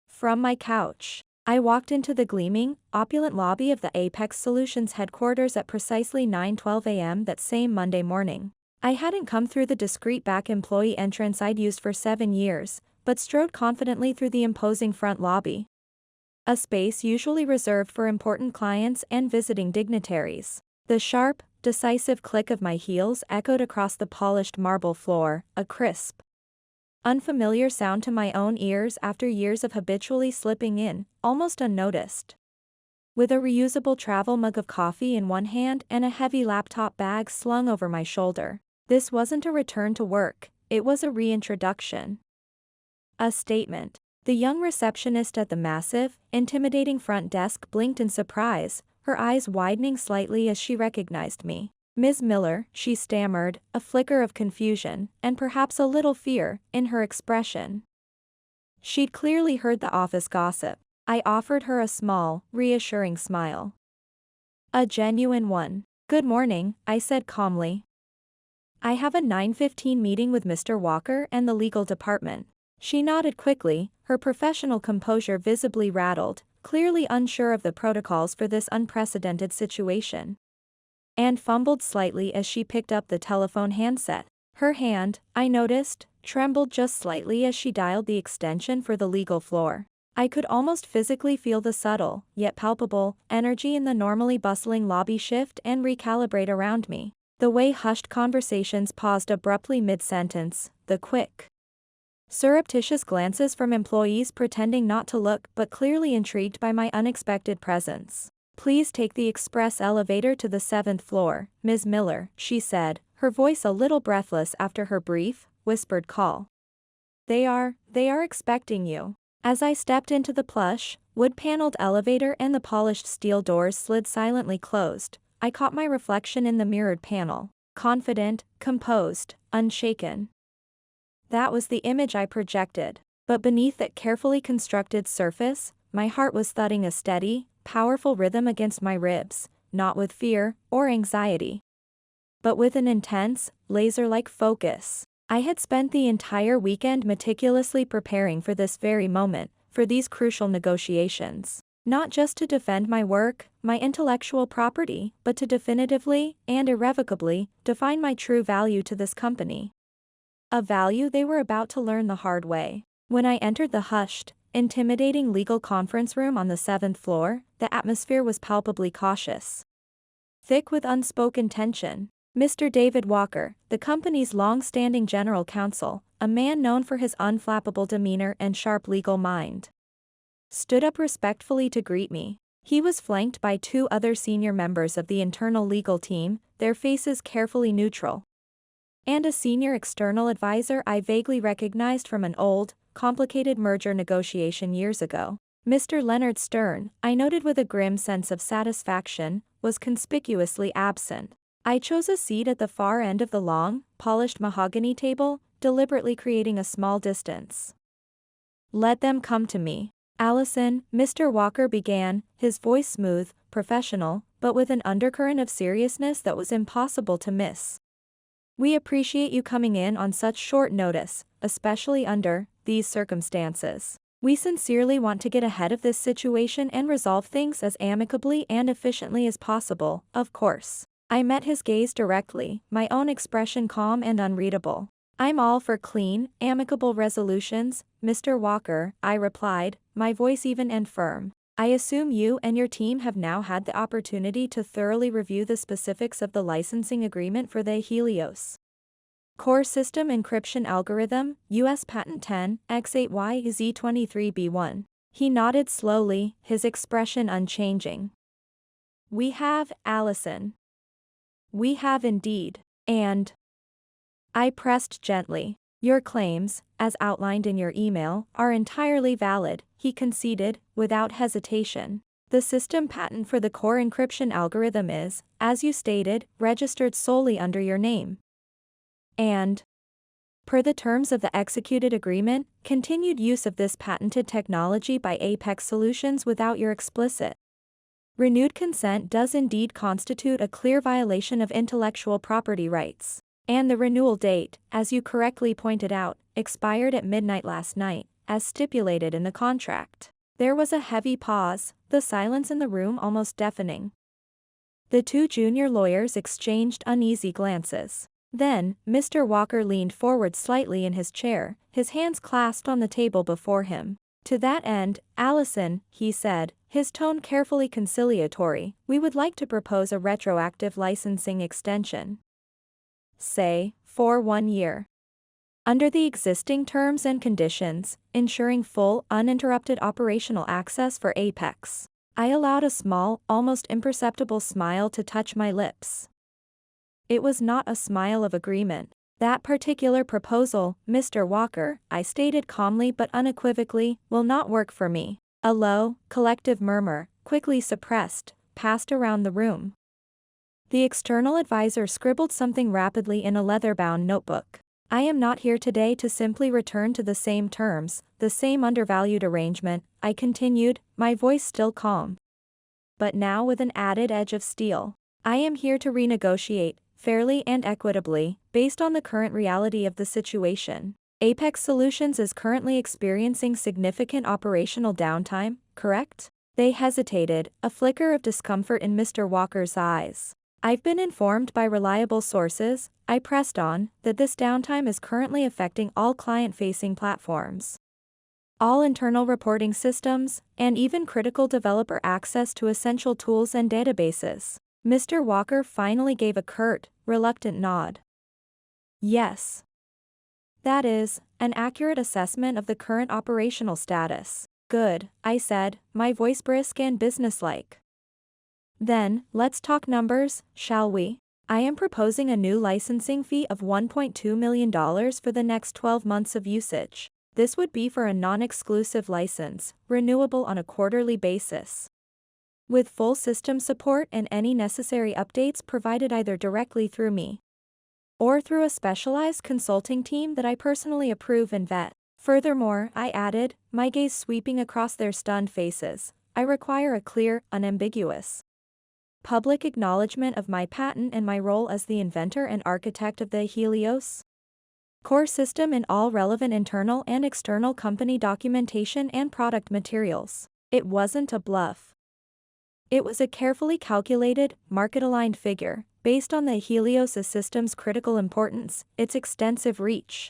S1: From my couch, I walked into the gleaming, opulent lobby of the Apex Solutions headquarters at precisely 9:12 a.m. that same Monday morning. I hadn't come through the discreet back employee entrance I'd used for 7 years, but strode confidently through the imposing front lobby, a space usually reserved for important clients and visiting dignitaries. The sharp, decisive click of my heels echoed across the polished marble floor, a crisp, unfamiliar sound to my own ears after years of habitually slipping in, almost unnoticed, with a reusable travel mug of coffee in one hand and a heavy laptop bag slung over my shoulder. This wasn't a return to work, it was a reintroduction. A statement. The young receptionist at the massive, intimidating front desk blinked in surprise, her eyes widening slightly as she recognized me. Ms. Miller, she stammered, a flicker of confusion, and perhaps a little fear, in her expression. She'd clearly heard the office gossip. I offered her a small, reassuring smile. A genuine one. Good morning, I said calmly. I have a 9:15 meeting with Mr. Walker and the legal department. She nodded quickly, her professional composure visibly rattled, clearly unsure of the protocols for this unprecedented situation. And fumbled slightly as she picked up the telephone handset. Her hand, I noticed, trembled just slightly as she dialed the extension for the legal floor. I could almost physically feel the subtle, yet palpable, energy in the normally bustling lobby shift and recalibrate around me. The way hushed conversations paused abruptly mid-sentence, the quick, surreptitious glances from employees pretending not to look but clearly intrigued by my unexpected presence. Please take the express elevator to the 7th floor, Ms. Miller, she said, her voice a little breathless after her brief, whispered call. They are expecting you. As I stepped into the plush, wood-paneled elevator and the polished steel doors slid silently closed, I caught my reflection in the mirrored panel. Confident, composed, unshaken. That was the image I projected. But beneath that carefully constructed surface, my heart was thudding a steady, powerful rhythm against my ribs, not with fear or anxiety, but with an intense, laser-like focus. I had spent the entire weekend meticulously preparing for this very moment, for these crucial negotiations. Not just to defend my work, my intellectual property, but to definitively and irrevocably define my true value to this company. A value they were about to learn the hard way. When I entered the hushed, intimidating legal conference room on the 7th floor, the atmosphere was palpably cautious. Thick with unspoken tension. Mr. David Walker, the company's long-standing general counsel, a man known for his unflappable demeanor and sharp legal mind, stood up respectfully to greet me. He was flanked by 2 other senior members of the internal legal team, their faces carefully neutral, and a senior external advisor I vaguely recognized from an old, complicated merger negotiation years ago. Mr. Leonard Stern, I noted with a grim sense of satisfaction, was conspicuously absent. I chose a seat at the far end of the long, polished mahogany table, deliberately creating a small distance. Let them come to me. Allison, Mr. Walker began, his voice smooth, professional, but with an undercurrent of seriousness that was impossible to miss. We appreciate you coming in on such short notice, especially under these circumstances. We sincerely want to get ahead of this situation and resolve things as amicably and efficiently as possible, of course. I met his gaze directly, my own expression calm and unreadable. I'm all for clean, amicable resolutions, Mr. Walker, I replied, my voice even and firm. I assume you and your team have now had the opportunity to thoroughly review the specifics of the licensing agreement for the Helios Core System Encryption Algorithm, U.S. Patent 10X8YZ23B1. He nodded slowly, his expression unchanging. We have, Allison. We have indeed. And I pressed gently. Your claims, as outlined in your email, are entirely valid, he conceded, without hesitation. The system patent for the core encryption algorithm is, as you stated, registered solely under your name. And, per the terms of the executed agreement, continued use of this patented technology by Apex Solutions without your explicit renewed consent does indeed constitute a clear violation of intellectual property rights. And the renewal date, as you correctly pointed out, expired at midnight last night, as stipulated in the contract. There was a heavy pause, the silence in the room almost deafening. The 2 junior lawyers exchanged uneasy glances. Then, Mr. Walker leaned forward slightly in his chair, his hands clasped on the table before him. To that end, Allison, he said, his tone carefully conciliatory, we would like to propose a retroactive licensing extension. Say, for 1 year. Under the existing terms and conditions, ensuring full, uninterrupted operational access for Apex. I allowed a small, almost imperceptible smile to touch my lips. It was not a smile of agreement. That particular proposal, Mr. Walker, I stated calmly but unequivocally, will not work for me. A low, collective murmur, quickly suppressed, passed around the room. The external advisor scribbled something rapidly in a leather-bound notebook. I am not here today to simply return to the same terms, the same undervalued arrangement, I continued, my voice still calm. but now with an added edge of steel. I am here to renegotiate, fairly and equitably, based on the current reality of the situation. Apex Solutions is currently experiencing significant operational downtime, correct? They hesitated, a flicker of discomfort in Mr. Walker's eyes. I've been informed by reliable sources, I pressed on, that this downtime is currently affecting all client-facing platforms, all internal reporting systems, and even critical developer access to essential tools and databases. Mr. Walker finally gave a curt, reluctant nod. Yes. That is an accurate assessment of the current operational status. Good, I said, my voice brisk and businesslike. Then, let's talk numbers, shall we? I am proposing a new licensing fee of $1.2 million for the next 12 months of usage. This would be for a non-exclusive license, renewable on a quarterly basis, with full system support and any necessary updates provided either directly through me or through a specialized consulting team that I personally approve and vet. Furthermore, I added, my gaze sweeping across their stunned faces, I require a clear, unambiguous public acknowledgement of my patent and my role as the inventor and architect of the Helios core system in all relevant internal and external company documentation and product materials. It wasn't a bluff. It was a carefully calculated, market-aligned figure, based on the Helios system's critical importance, its extensive reach,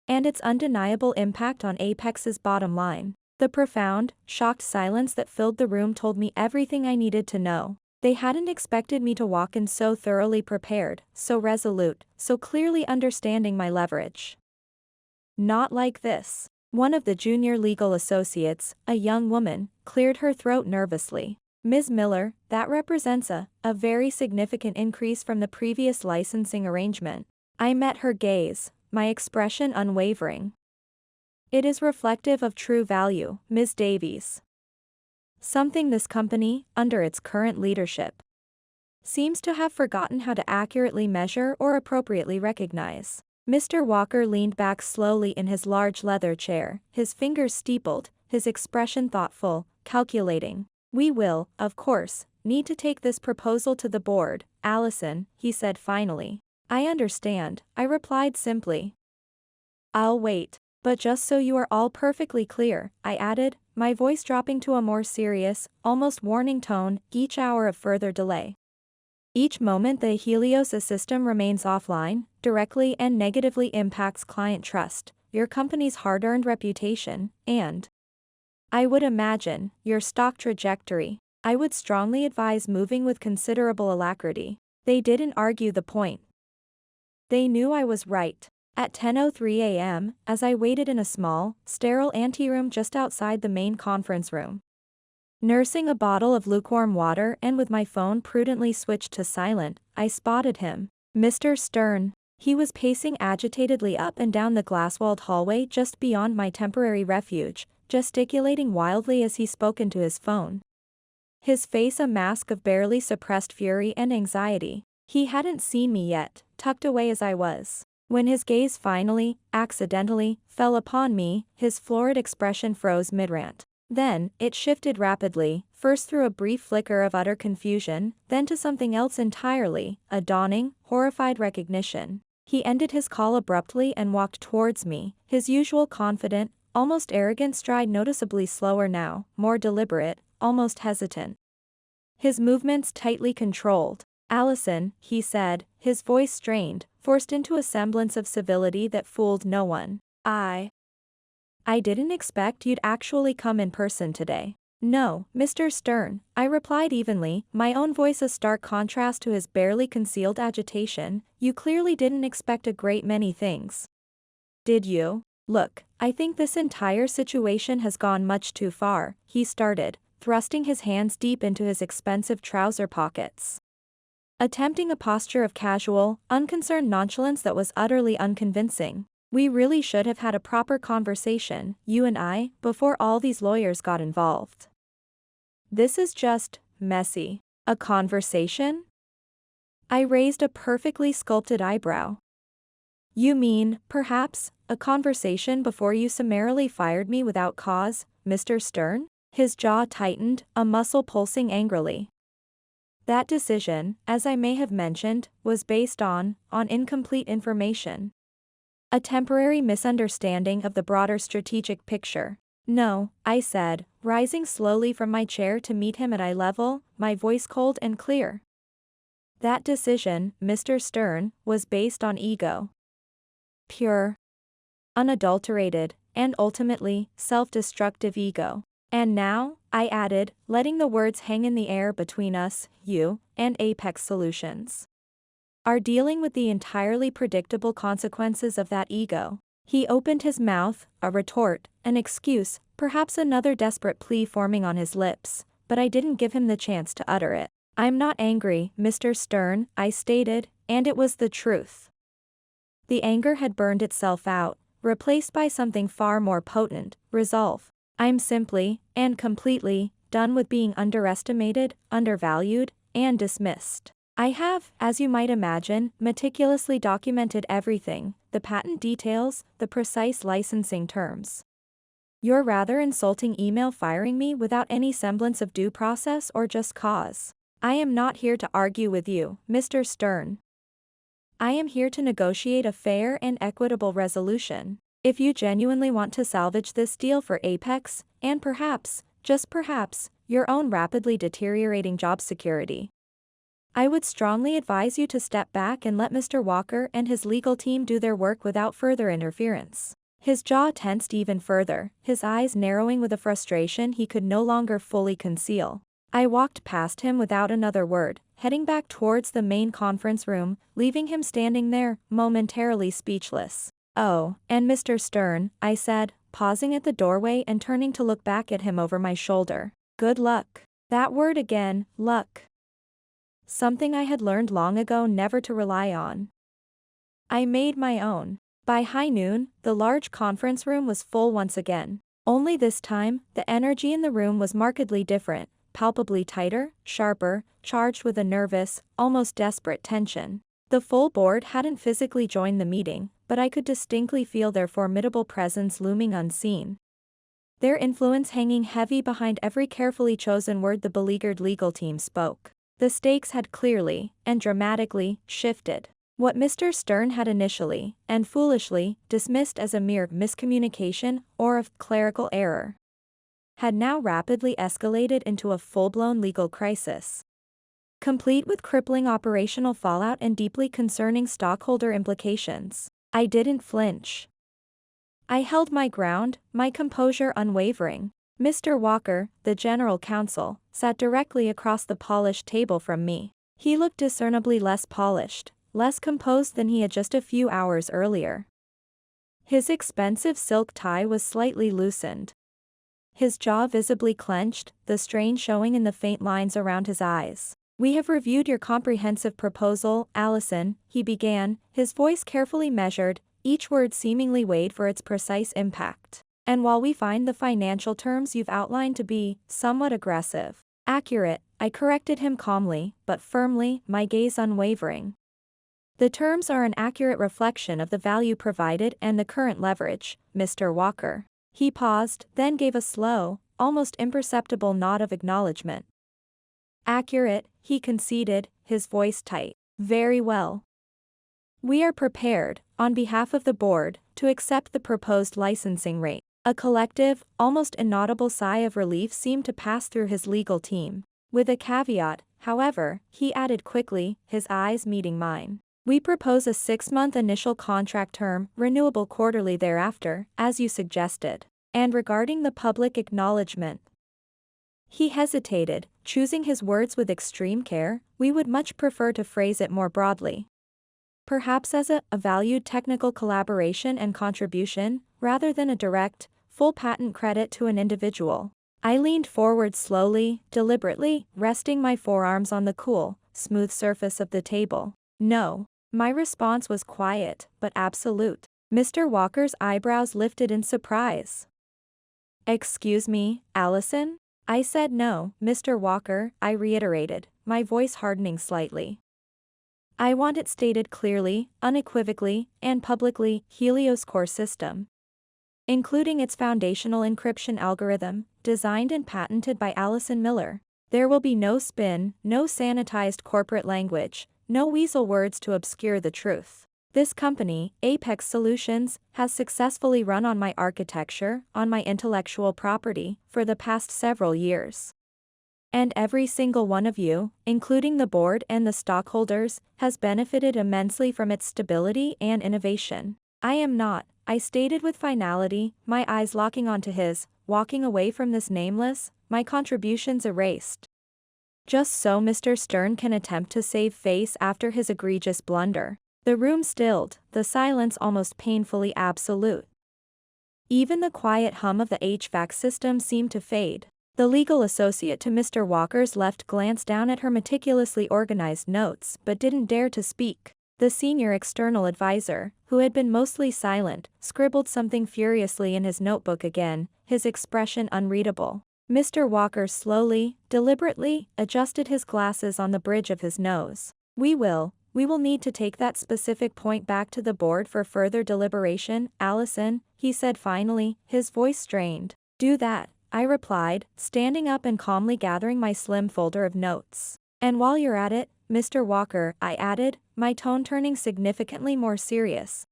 S1: and its undeniable impact on Apex's bottom line. The profound, shocked silence that filled the room told me everything I needed to know. They hadn't expected me to walk in so thoroughly prepared, so resolute, so clearly understanding my leverage. Not like this. One of the junior legal associates, a young woman, cleared her throat nervously. Ms. Miller, that represents a very significant increase from the previous licensing arrangement. I met her gaze, my expression unwavering. It is reflective of true value, Ms. Davies. Something this company, under its current leadership, seems to have forgotten how to accurately measure or appropriately recognize. Mr. Walker leaned back slowly in his large leather chair, his fingers steepled, his expression thoughtful, calculating. We will, of course, need to take this proposal to the board, Allison, he said finally. I understand, I replied simply. I'll wait. But just so you are all perfectly clear, I added, my voice dropping to a more serious, almost warning tone, each hour of further delay, each moment the Helios system remains offline, directly and negatively impacts client trust, your company's hard-earned reputation, and, I would imagine, your stock trajectory. I would strongly advise moving with considerable alacrity. They didn't argue the point. They knew I was right. At 10:03 a.m., as I waited in a small, sterile anteroom just outside the main conference room, nursing a bottle of lukewarm water and with my phone prudently switched to silent, I spotted him. Mr. Stern. He was pacing agitatedly up and down the glass-walled hallway just beyond my temporary refuge, gesticulating wildly as he spoke into his phone. His face a mask of barely suppressed fury and anxiety. He hadn't seen me yet, tucked away as I was. When his gaze finally, accidentally, fell upon me, his florid expression froze mid-rant. Then, it shifted rapidly, first through a brief flicker of utter confusion, then to something else entirely, a dawning, horrified recognition. He ended his call abruptly and walked towards me, his usual confident, almost arrogant stride noticeably slower now, more deliberate, almost hesitant. His movements tightly controlled. Allison, he said, his voice strained, forced into a semblance of civility that fooled no one. I didn't expect you'd actually come in person today. No, Mr. Stern, I replied evenly, my own voice a stark contrast to his barely concealed agitation. You clearly didn't expect a great many things. Did you? Look, I think this entire situation has gone much too far, he started, thrusting his hands deep into his expensive trouser pockets, attempting a posture of casual, unconcerned nonchalance that was utterly unconvincing. We really should have had a proper conversation, you and I, before all these lawyers got involved. This is just messy. A conversation? I raised a perfectly sculpted eyebrow. You mean, perhaps, a conversation before you summarily fired me without cause, Mr. Stern? His jaw tightened, a muscle pulsing angrily. That decision, as I may have mentioned, was based on incomplete information. A temporary misunderstanding of the broader strategic picture. No, I said, rising slowly from my chair to meet him at eye level, my voice cold and clear. That decision, Mr. Stern, was based on ego. Pure, unadulterated, and ultimately, self-destructive ego. And now, I added, letting the words hang in the air between us, you, and Apex Solutions are dealing with the entirely predictable consequences of that ego. He opened his mouth, a retort, an excuse, perhaps another desperate plea forming on his lips, but I didn't give him the chance to utter it. I'm not angry, Mr. Stern, I stated, and it was the truth. The anger had burned itself out, replaced by something far more potent, resolve. I'm simply, and completely, done with being underestimated, undervalued, and dismissed. I have, as you might imagine, meticulously documented everything, the patent details, the precise licensing terms. Your rather insulting email firing me without any semblance of due process or just cause. I am not here to argue with you, Mr. Stern. I am here to negotiate a fair and equitable resolution. If you genuinely want to salvage this deal for Apex, and perhaps, just perhaps, your own rapidly deteriorating job security, I would strongly advise you to step back and let Mr. Walker and his legal team do their work without further interference. His jaw tensed even further, his eyes narrowing with a frustration he could no longer fully conceal. I walked past him without another word, heading back towards the main conference room, leaving him standing there, momentarily speechless. Oh, and Mr. Stern, I said, pausing at the doorway and turning to look back at him over my shoulder. Good luck. That word again, luck. Something I had learned long ago never to rely on. I made my own. By high noon, the large conference room was full once again. Only this time, the energy in the room was markedly different, palpably tighter, sharper, charged with a nervous, almost desperate tension. The full board hadn't physically joined the meeting, but I could distinctly feel their formidable presence looming unseen. Their influence hanging heavy behind every carefully chosen word the beleaguered legal team spoke. The stakes had clearly, and dramatically, shifted. What Mr. Stern had initially, and foolishly, dismissed as a mere miscommunication or a clerical error, had now rapidly escalated into a full-blown legal crisis, complete with crippling operational fallout and deeply concerning stockholder implications. I didn't flinch. I held my ground, my composure unwavering. Mr. Walker, the general counsel, sat directly across the polished table from me. He looked discernibly less polished, less composed than he had just a few hours earlier. His expensive silk tie was slightly loosened. His jaw visibly clenched, the strain showing in the faint lines around his eyes. We have reviewed your comprehensive proposal, Allison, he began, his voice carefully measured, each word seemingly weighed for its precise impact. And while we find the financial terms you've outlined to be somewhat aggressive, accurate, I corrected him calmly, but firmly, my gaze unwavering. The terms are an accurate reflection of the value provided and the current leverage, Mr. Walker. He paused, then gave a slow, almost imperceptible nod of acknowledgement. Accurate, he conceded, his voice tight. Very well. We are prepared, on behalf of the board, to accept the proposed licensing rate. A collective, almost inaudible sigh of relief seemed to pass through his legal team. With a caveat, however, he added quickly, his eyes meeting mine. We propose a 6-month initial contract term, renewable quarterly thereafter, as you suggested. And regarding the public acknowledgement. He hesitated, choosing his words with extreme care, we would much prefer to phrase it more broadly. Perhaps as a valued technical collaboration and contribution, rather than a direct, full patent credit to an individual. I leaned forward slowly, deliberately, resting my forearms on the cool, smooth surface of the table. No. My response was quiet, but absolute. Mr. Walker's eyebrows lifted in surprise. Excuse me, Allison? I said no, Mr. Walker, I reiterated, my voice hardening slightly. I want it stated clearly, unequivocally, and publicly, Helios core system. including its foundational encryption algorithm, designed and patented by Allison Miller. There will be no spin, no sanitized corporate language, no weasel words to obscure the truth. This company, Apex Solutions, has successfully run on my architecture, on my intellectual property, for the past several years. And every single one of you, including the board and the stockholders, has benefited immensely from its stability and innovation. I am not, I stated with finality, my eyes locking onto his, walking away from this nameless, my contributions erased. Just so Mr. Stern can attempt to save face after his egregious blunder. The room stilled, the silence almost painfully absolute. Even the quiet hum of the HVAC system seemed to fade. The legal associate to Mr. Walker's left glanced down at her meticulously organized notes but didn't dare to speak. The senior external advisor, who had been mostly silent, scribbled something furiously in his notebook again, his expression unreadable. Mr. Walker slowly, deliberately, adjusted his glasses on the bridge of his nose. We will need to take that specific point back to the board for further deliberation, Allison, he said finally, his voice strained. Do that, I replied, standing up and calmly gathering my slim folder of notes. And while you're at it, Mr. Walker, I added, my tone turning significantly more serious.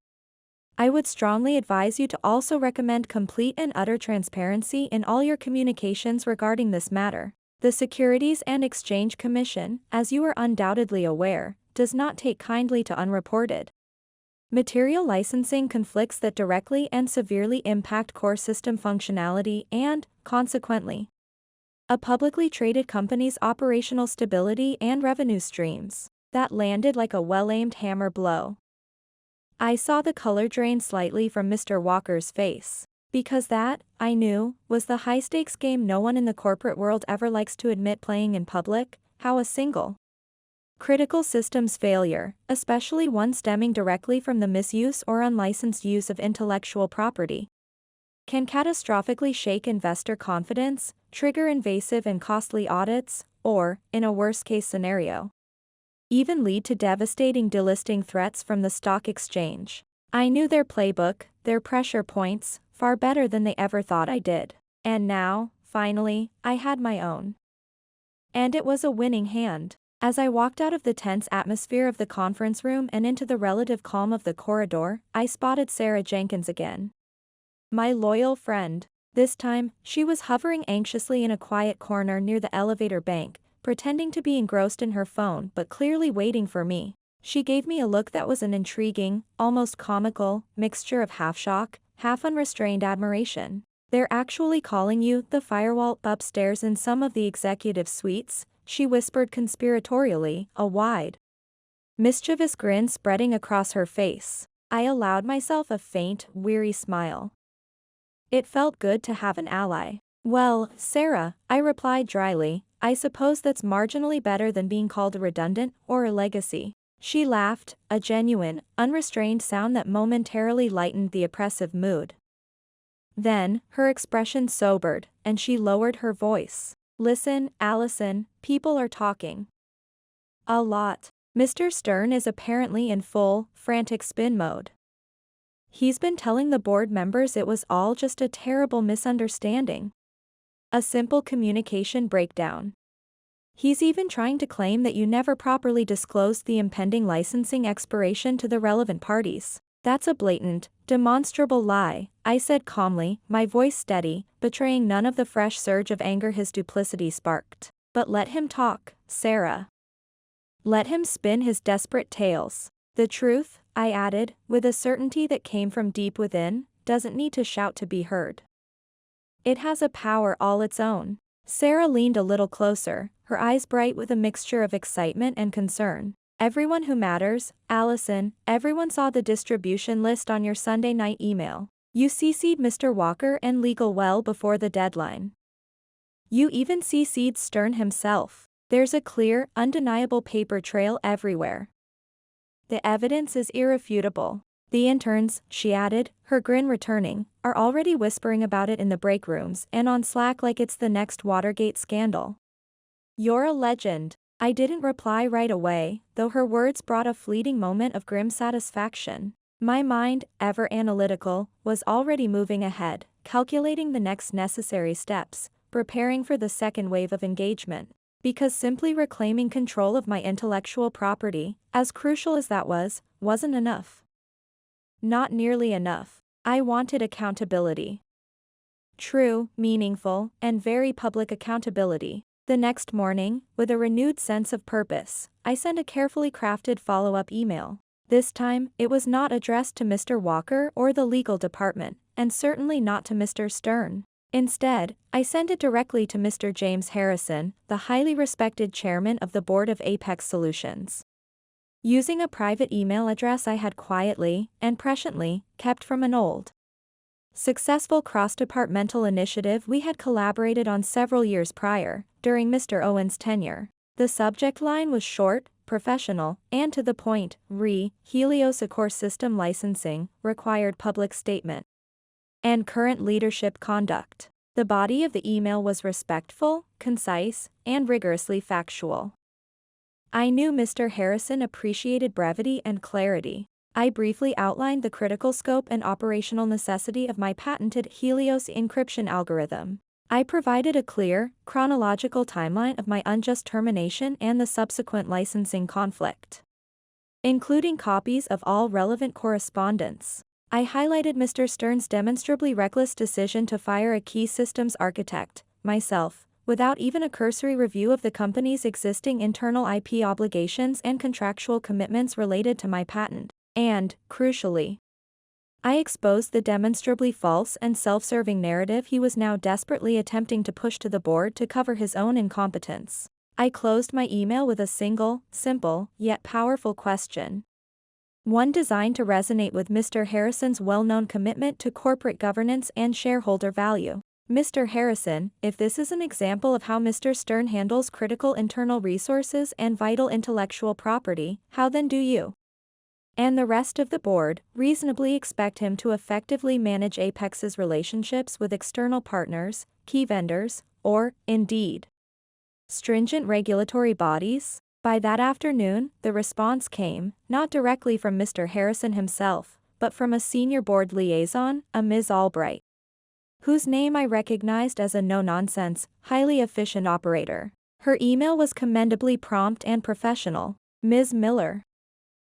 S1: I would strongly advise you to also recommend complete and utter transparency in all your communications regarding this matter. The Securities and Exchange Commission, as you are undoubtedly aware, does not take kindly to unreported material licensing conflicts that directly and severely impact core system functionality and, consequently, a publicly traded company's operational stability and revenue streams. That landed like a well-aimed hammer blow. I saw the color drain slightly from Mr. Walker's face. Because that, I knew, was the high-stakes game no one in the corporate world ever likes to admit playing in public, how a single critical systems failure, especially one stemming directly from the misuse or unlicensed use of intellectual property, can catastrophically shake investor confidence, trigger invasive and costly audits, or, in a worst-case scenario, even lead to devastating delisting threats from the stock exchange. I knew their playbook, their pressure points, far better than they ever thought I did. And now, finally, I had my own. And it was a winning hand. As I walked out of the tense atmosphere of the conference room and into the relative calm of the corridor, I spotted Sarah Jenkins again. My loyal friend. This time, she was hovering anxiously in a quiet corner near the elevator bank, pretending to be engrossed in her phone but clearly waiting for me. She gave me a look that was an intriguing, almost comical, mixture of half shock, half unrestrained admiration. They're actually calling you the firewall upstairs in some of the executive suites, she whispered conspiratorially, a wide, mischievous grin spreading across her face. I allowed myself a faint, weary smile. It felt good to have an ally. Well, Sarah, I replied dryly, I suppose that's marginally better than being called a redundant or a legacy. She laughed, a genuine, unrestrained sound that momentarily lightened the oppressive mood. Then, her expression sobered, and she lowered her voice. Listen, Allison, people are talking. A lot. Mr. Stern is apparently in full, frantic spin mode. He's been telling the board members it was all just a terrible misunderstanding. A simple communication breakdown. He's even trying to claim that you never properly disclosed the impending licensing expiration to the relevant parties. That's a blatant, demonstrable lie, I said calmly, my voice steady, betraying none of the fresh surge of anger his duplicity sparked. But let him talk, Sarah. Let him spin his desperate tales. The truth, I added, with a certainty that came from deep within, doesn't need to shout to be heard. It has a power all its own. Sarah leaned a little closer, her eyes bright with a mixture of excitement and concern. Everyone who matters, Allison, everyone saw the distribution list on your Sunday night email. You CC'd Mr. Walker and legal well before the deadline. You even CC'd Stern himself. There's a clear, undeniable paper trail everywhere. The evidence is irrefutable. The interns, she added, her grin returning, are already whispering about it in the break rooms and on Slack like it's the next Watergate scandal. You're a legend. I didn't reply right away, though her words brought a fleeting moment of grim satisfaction. My mind, ever analytical, was already moving ahead, calculating the next necessary steps, preparing for the second wave of engagement. Because simply reclaiming control of my intellectual property, as crucial as that was, wasn't enough. Not nearly enough. I wanted accountability. True, meaningful, and very public accountability. The next morning, with a renewed sense of purpose, I sent a carefully crafted follow-up email. This time, it was not addressed to Mr. Walker or the legal department, and certainly not to Mr. Stern. Instead, I sent it directly to Mr. James Harrison, the highly respected chairman of the board of Apex Solutions. Using a private email address I had quietly and presciently kept from an old, successful cross-departmental initiative we had collaborated on several years prior, during Mr. Owen's tenure. The subject line was short, professional, and to the point: Helios Core System Licensing, Required Public Statement, and Current Leadership Conduct. The body of the email was respectful, concise, and rigorously factual. I knew Mr. Harrison appreciated brevity and clarity. I briefly outlined the critical scope and operational necessity of my patented Helios encryption algorithm. I provided a clear, chronological timeline of my unjust termination and the subsequent licensing conflict, including copies of all relevant correspondence. I highlighted Mr. Stern's demonstrably reckless decision to fire a key systems architect, myself, without even a cursory review of the company's existing internal IP obligations and contractual commitments related to my patent. And, crucially, I exposed the demonstrably false and self-serving narrative he was now desperately attempting to push to the board to cover his own incompetence. I closed my email with a single, simple, yet powerful question. One designed to resonate with Mr. Harrison's well-known commitment to corporate governance and shareholder value. Mr. Harrison, if this is an example of how Mr. Stern handles critical internal resources and vital intellectual property, how then do you and the rest of the board reasonably expect him to effectively manage Apex's relationships with external partners, key vendors, or, indeed, stringent regulatory bodies? By that afternoon, the response came, not directly from Mr. Harrison himself, but from a senior board liaison, a Ms. Albright, whose name I recognized as a no-nonsense, highly efficient operator. Her email was commendably prompt and professional. Ms. Miller,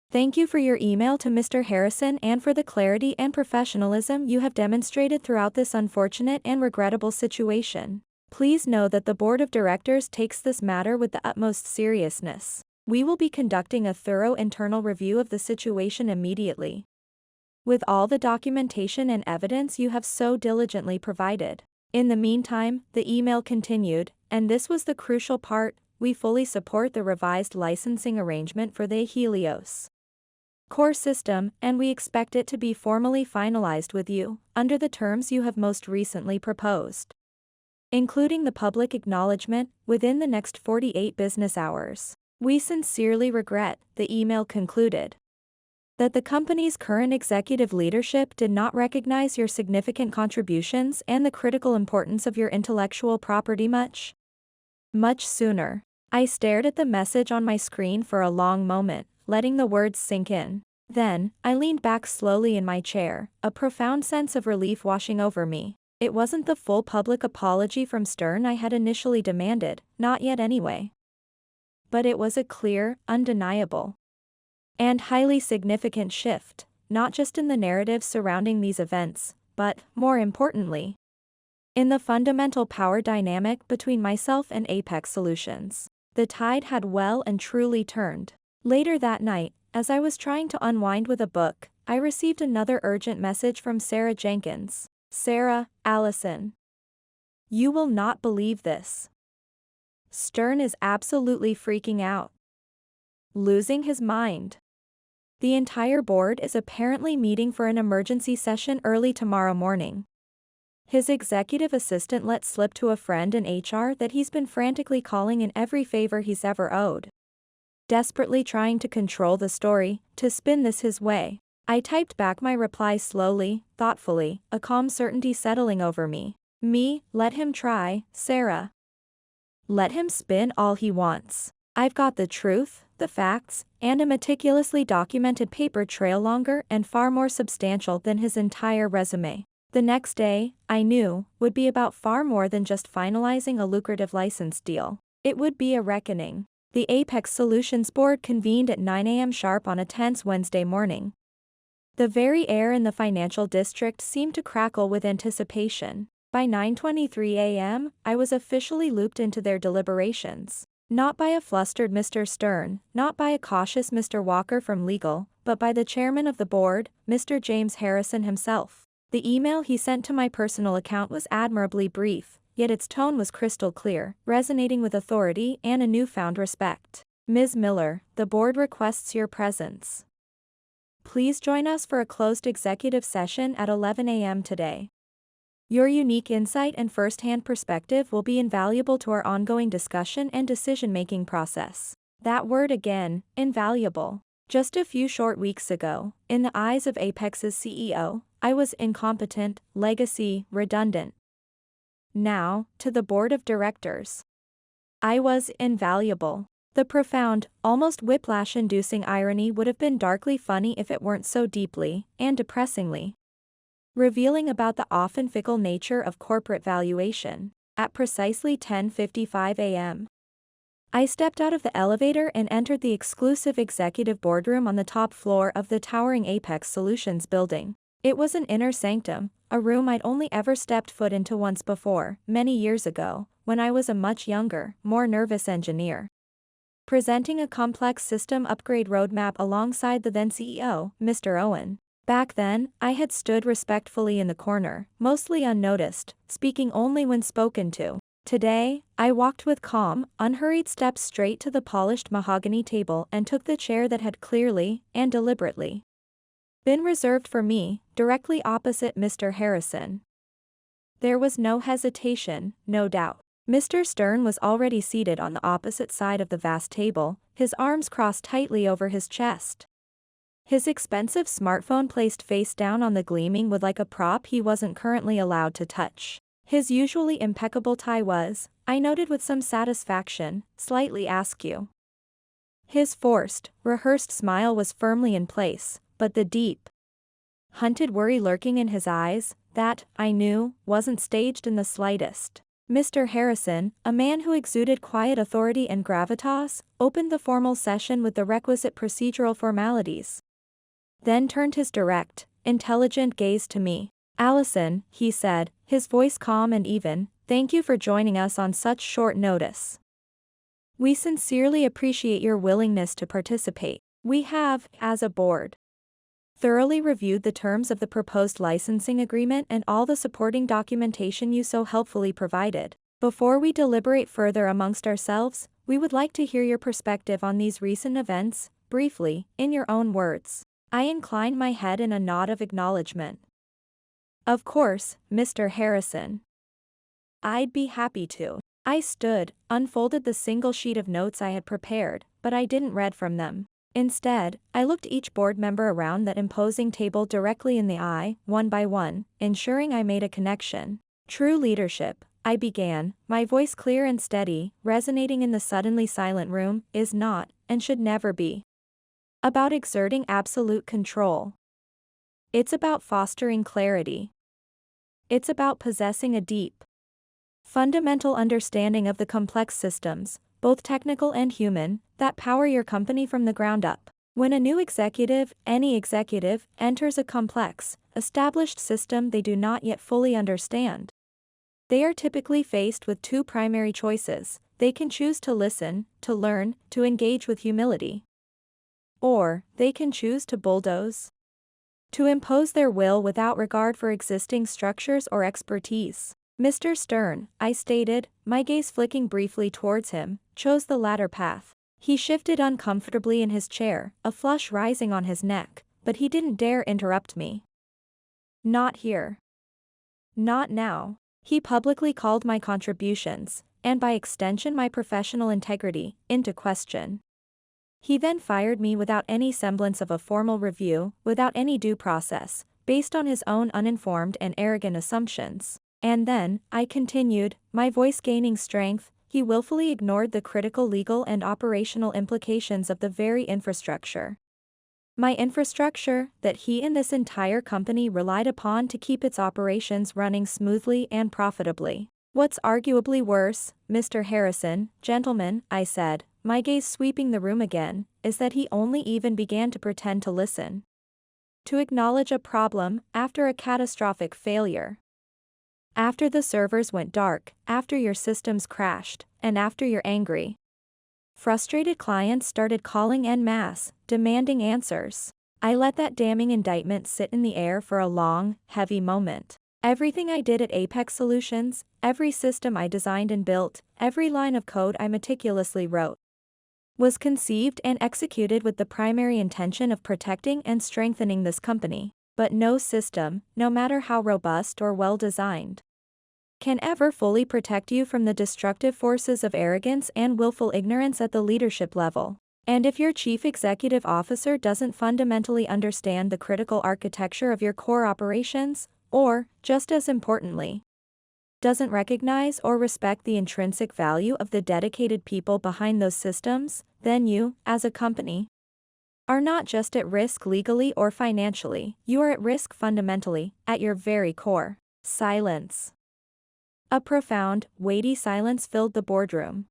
S1: thank you for your email to Mr. Harrison and for the clarity and professionalism you have demonstrated throughout this unfortunate and regrettable situation. Please know that the Board of Directors takes this matter with the utmost seriousness. We will be conducting a thorough internal review of the situation immediately, with all the documentation and evidence you have so diligently provided. In the meantime, the email continued, and this was the crucial part: we fully support the revised licensing arrangement for the Helios Core System, and we expect it to be formally finalized with you, under the terms you have most recently proposed, including the public acknowledgement, within the next 48 business hours. We sincerely regret, the email concluded, that the company's current executive leadership did not recognize your significant contributions and the critical importance of your intellectual property much sooner. I stared at the message on my screen for a long moment, letting the words sink in. Then, I leaned back slowly in my chair, a profound sense of relief washing over me. It wasn't the full public apology from Stern I had initially demanded, not yet anyway. But it was a clear, undeniable, and highly significant shift, not just in the narrative surrounding these events, but, more importantly, in the fundamental power dynamic between myself and Apex Solutions. The tide had well and truly turned. Later that night, as I was trying to unwind with a book, I received another urgent message from Sarah Jenkins. Sarah, Allison, you will not believe this. Stern is absolutely freaking out, losing his mind. The entire board is apparently meeting for an emergency session early tomorrow morning. His executive assistant let slip to a friend in HR that he's been frantically calling in every favor he's ever owed, desperately trying to control the story, to spin this his way. I typed back my reply slowly, thoughtfully, a calm certainty settling over me. Let him try, Sarah. Let him spin all he wants. I've got the truth, the facts, and a meticulously documented paper trail longer and far more substantial than his entire resume. The next day, I knew, would be about far more than just finalizing a lucrative license deal. It would be a reckoning. The Apex Solutions board convened at 9 a.m. sharp on a tense Wednesday morning. The very air in the financial district seemed to crackle with anticipation. By 9:23 a.m., I was officially looped into their deliberations. Not by a flustered Mr. Stern, not by a cautious Mr. Walker from legal, but by the chairman of the board, Mr. James Harrison himself. The email he sent to my personal account was admirably brief, yet its tone was crystal clear, resonating with authority and a newfound respect. Ms. Miller, the board requests your presence. Please join us for a closed executive session at 11 a.m. today. Your unique insight and first-hand perspective will be invaluable to our ongoing discussion and decision-making process. That word again, invaluable. Just a few short weeks ago, in the eyes of Apex's CEO, I was incompetent, legacy, redundant. Now, to the board of directors, I was invaluable. The profound, almost whiplash-inducing irony would have been darkly funny if it weren't so deeply, and depressingly, revealing about the often fickle nature of corporate valuation. At precisely 10:55 a.m., I stepped out of the elevator and entered the exclusive executive boardroom on the top floor of the towering Apex Solutions building. It was an inner sanctum, a room I'd only ever stepped foot into once before, many years ago, when I was a much younger, more nervous engineer, presenting a complex system upgrade roadmap alongside the then CEO, Mr. Owen. Back then, I had stood respectfully in the corner, mostly unnoticed, speaking only when spoken to. Today, I walked with calm, unhurried steps straight to the polished mahogany table and took the chair that had clearly, and deliberately, been reserved for me, directly opposite Mr. Harrison. There was no hesitation, no doubt. Mr. Stern was already seated on the opposite side of the vast table, his arms crossed tightly over his chest. His expensive smartphone placed face down on the gleaming wood like a prop he wasn't currently allowed to touch. His usually impeccable tie was, I noted with some satisfaction, slightly askew. His forced, rehearsed smile was firmly in place, but the deep, hunted worry lurking in his eyes, that, I knew, wasn't staged in the slightest. Mr. Harrison, a man who exuded quiet authority and gravitas, opened the formal session with the requisite procedural formalities, then turned his direct, intelligent gaze to me. Allison, he said, his voice calm and even, thank you for joining us on such short notice. We sincerely appreciate your willingness to participate. We have, as a board, thoroughly reviewed the terms of the proposed licensing agreement and all the supporting documentation you so helpfully provided. Before we deliberate further amongst ourselves, we would like to hear your perspective on these recent events, briefly, in your own words. I inclined my head in a nod of acknowledgement. Of course, Mr. Harrison. I'd be happy to. I stood, unfolded the single sheet of notes I had prepared, but I didn't read from them. Instead, I looked each board member around that imposing table directly in the eye, one by one, ensuring I made a connection. True leadership, I began, my voice clear and steady, resonating in the suddenly silent room, is not, and should never be, about exerting absolute control. It's about fostering clarity. It's about possessing a deep, fundamental understanding of the complex systems, both technical and human, that power your company from the ground up. When a new executive, any executive, enters a complex, established system they do not yet fully understand, they are typically faced with two primary choices. They can choose to listen, to learn, to engage with humility. Or, they can choose to bulldoze, to impose their will without regard for existing structures or expertise. Mr. Stern, I stated, my gaze flicking briefly towards him, chose the latter path. He shifted uncomfortably in his chair, a flush rising on his neck, but he didn't dare interrupt me. Not here. Not now. He publicly called my contributions, and by extension my professional integrity, into question. He then fired me without any semblance of a formal review, without any due process, based on his own uninformed and arrogant assumptions. And then, I continued, my voice gaining strength, he willfully ignored the critical legal and operational implications of the very infrastructure. My infrastructure that he and this entire company relied upon to keep its operations running smoothly and profitably. What's arguably worse, Mr. Harrison, gentlemen, I said, my gaze sweeping the room again, is that he only even began to pretend to listen. To acknowledge a problem after a catastrophic failure. After the servers went dark, after your systems crashed, and after you're angry. Frustrated clients started calling en masse, demanding answers. I let that damning indictment sit in the air for a long, heavy moment. Everything I did at Apex Solutions, every system I designed and built, every line of code I meticulously wrote, was conceived and executed with the primary intention of protecting and strengthening this company. But no system, no matter how robust or well-designed, can ever fully protect you from the destructive forces of arrogance and willful ignorance at the leadership level. And if your chief executive officer doesn't fundamentally understand the critical architecture of your core operations, or, just as importantly, doesn't recognize or respect the intrinsic value of the dedicated people behind those systems, then you, as a company, are not just at risk legally or financially, you are at risk fundamentally, at your very core. Silence. A profound, weighty silence filled the boardroom.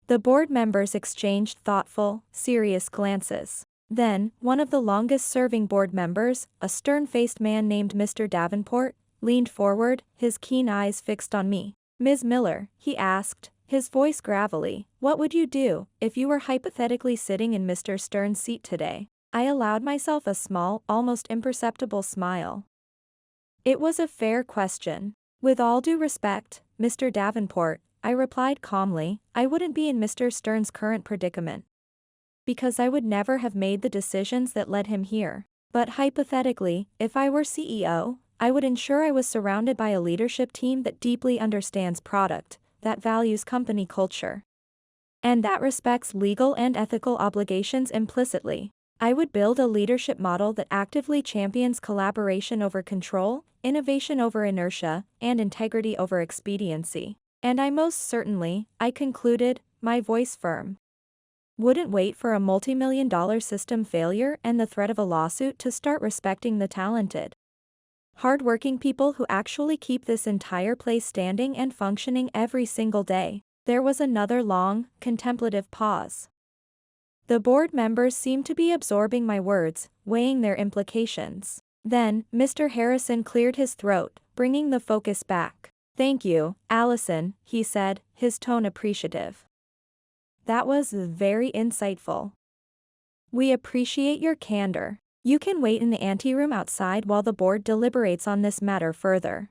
S1: The board members exchanged thoughtful, serious glances. Then, one of the longest-serving board members, a stern-faced man named Mr. Davenport, leaned forward, his keen eyes fixed on me. Ms. Miller, he asked, his voice gravelly, what would you do if you were hypothetically sitting in Mr. Stern's seat today? I allowed myself a small, almost imperceptible smile. It was a fair question. With all due respect, Mr. Davenport, I replied calmly, I wouldn't be in Mr. Stern's current predicament, because I would never have made the decisions that led him here. But hypothetically, if I were CEO, I would ensure I was surrounded by a leadership team that deeply understands product, that values company culture, and that respects legal and ethical obligations implicitly. I would build a leadership model that actively champions collaboration over control, innovation over inertia, and integrity over expediency. And I most certainly, I concluded, my voice firm, wouldn't wait for a multi-million-dollar system failure and the threat of a lawsuit to start respecting the talented, hard-working people who actually keep this entire place standing and functioning every single day. There was another long, contemplative pause. The board members seemed to be absorbing my words, weighing their implications. Then, Mr. Harrison cleared his throat, bringing the focus back. Thank you, Allison, he said, his tone appreciative. That was very insightful. We appreciate your candor. You can wait in the anteroom outside while the board deliberates on this matter further.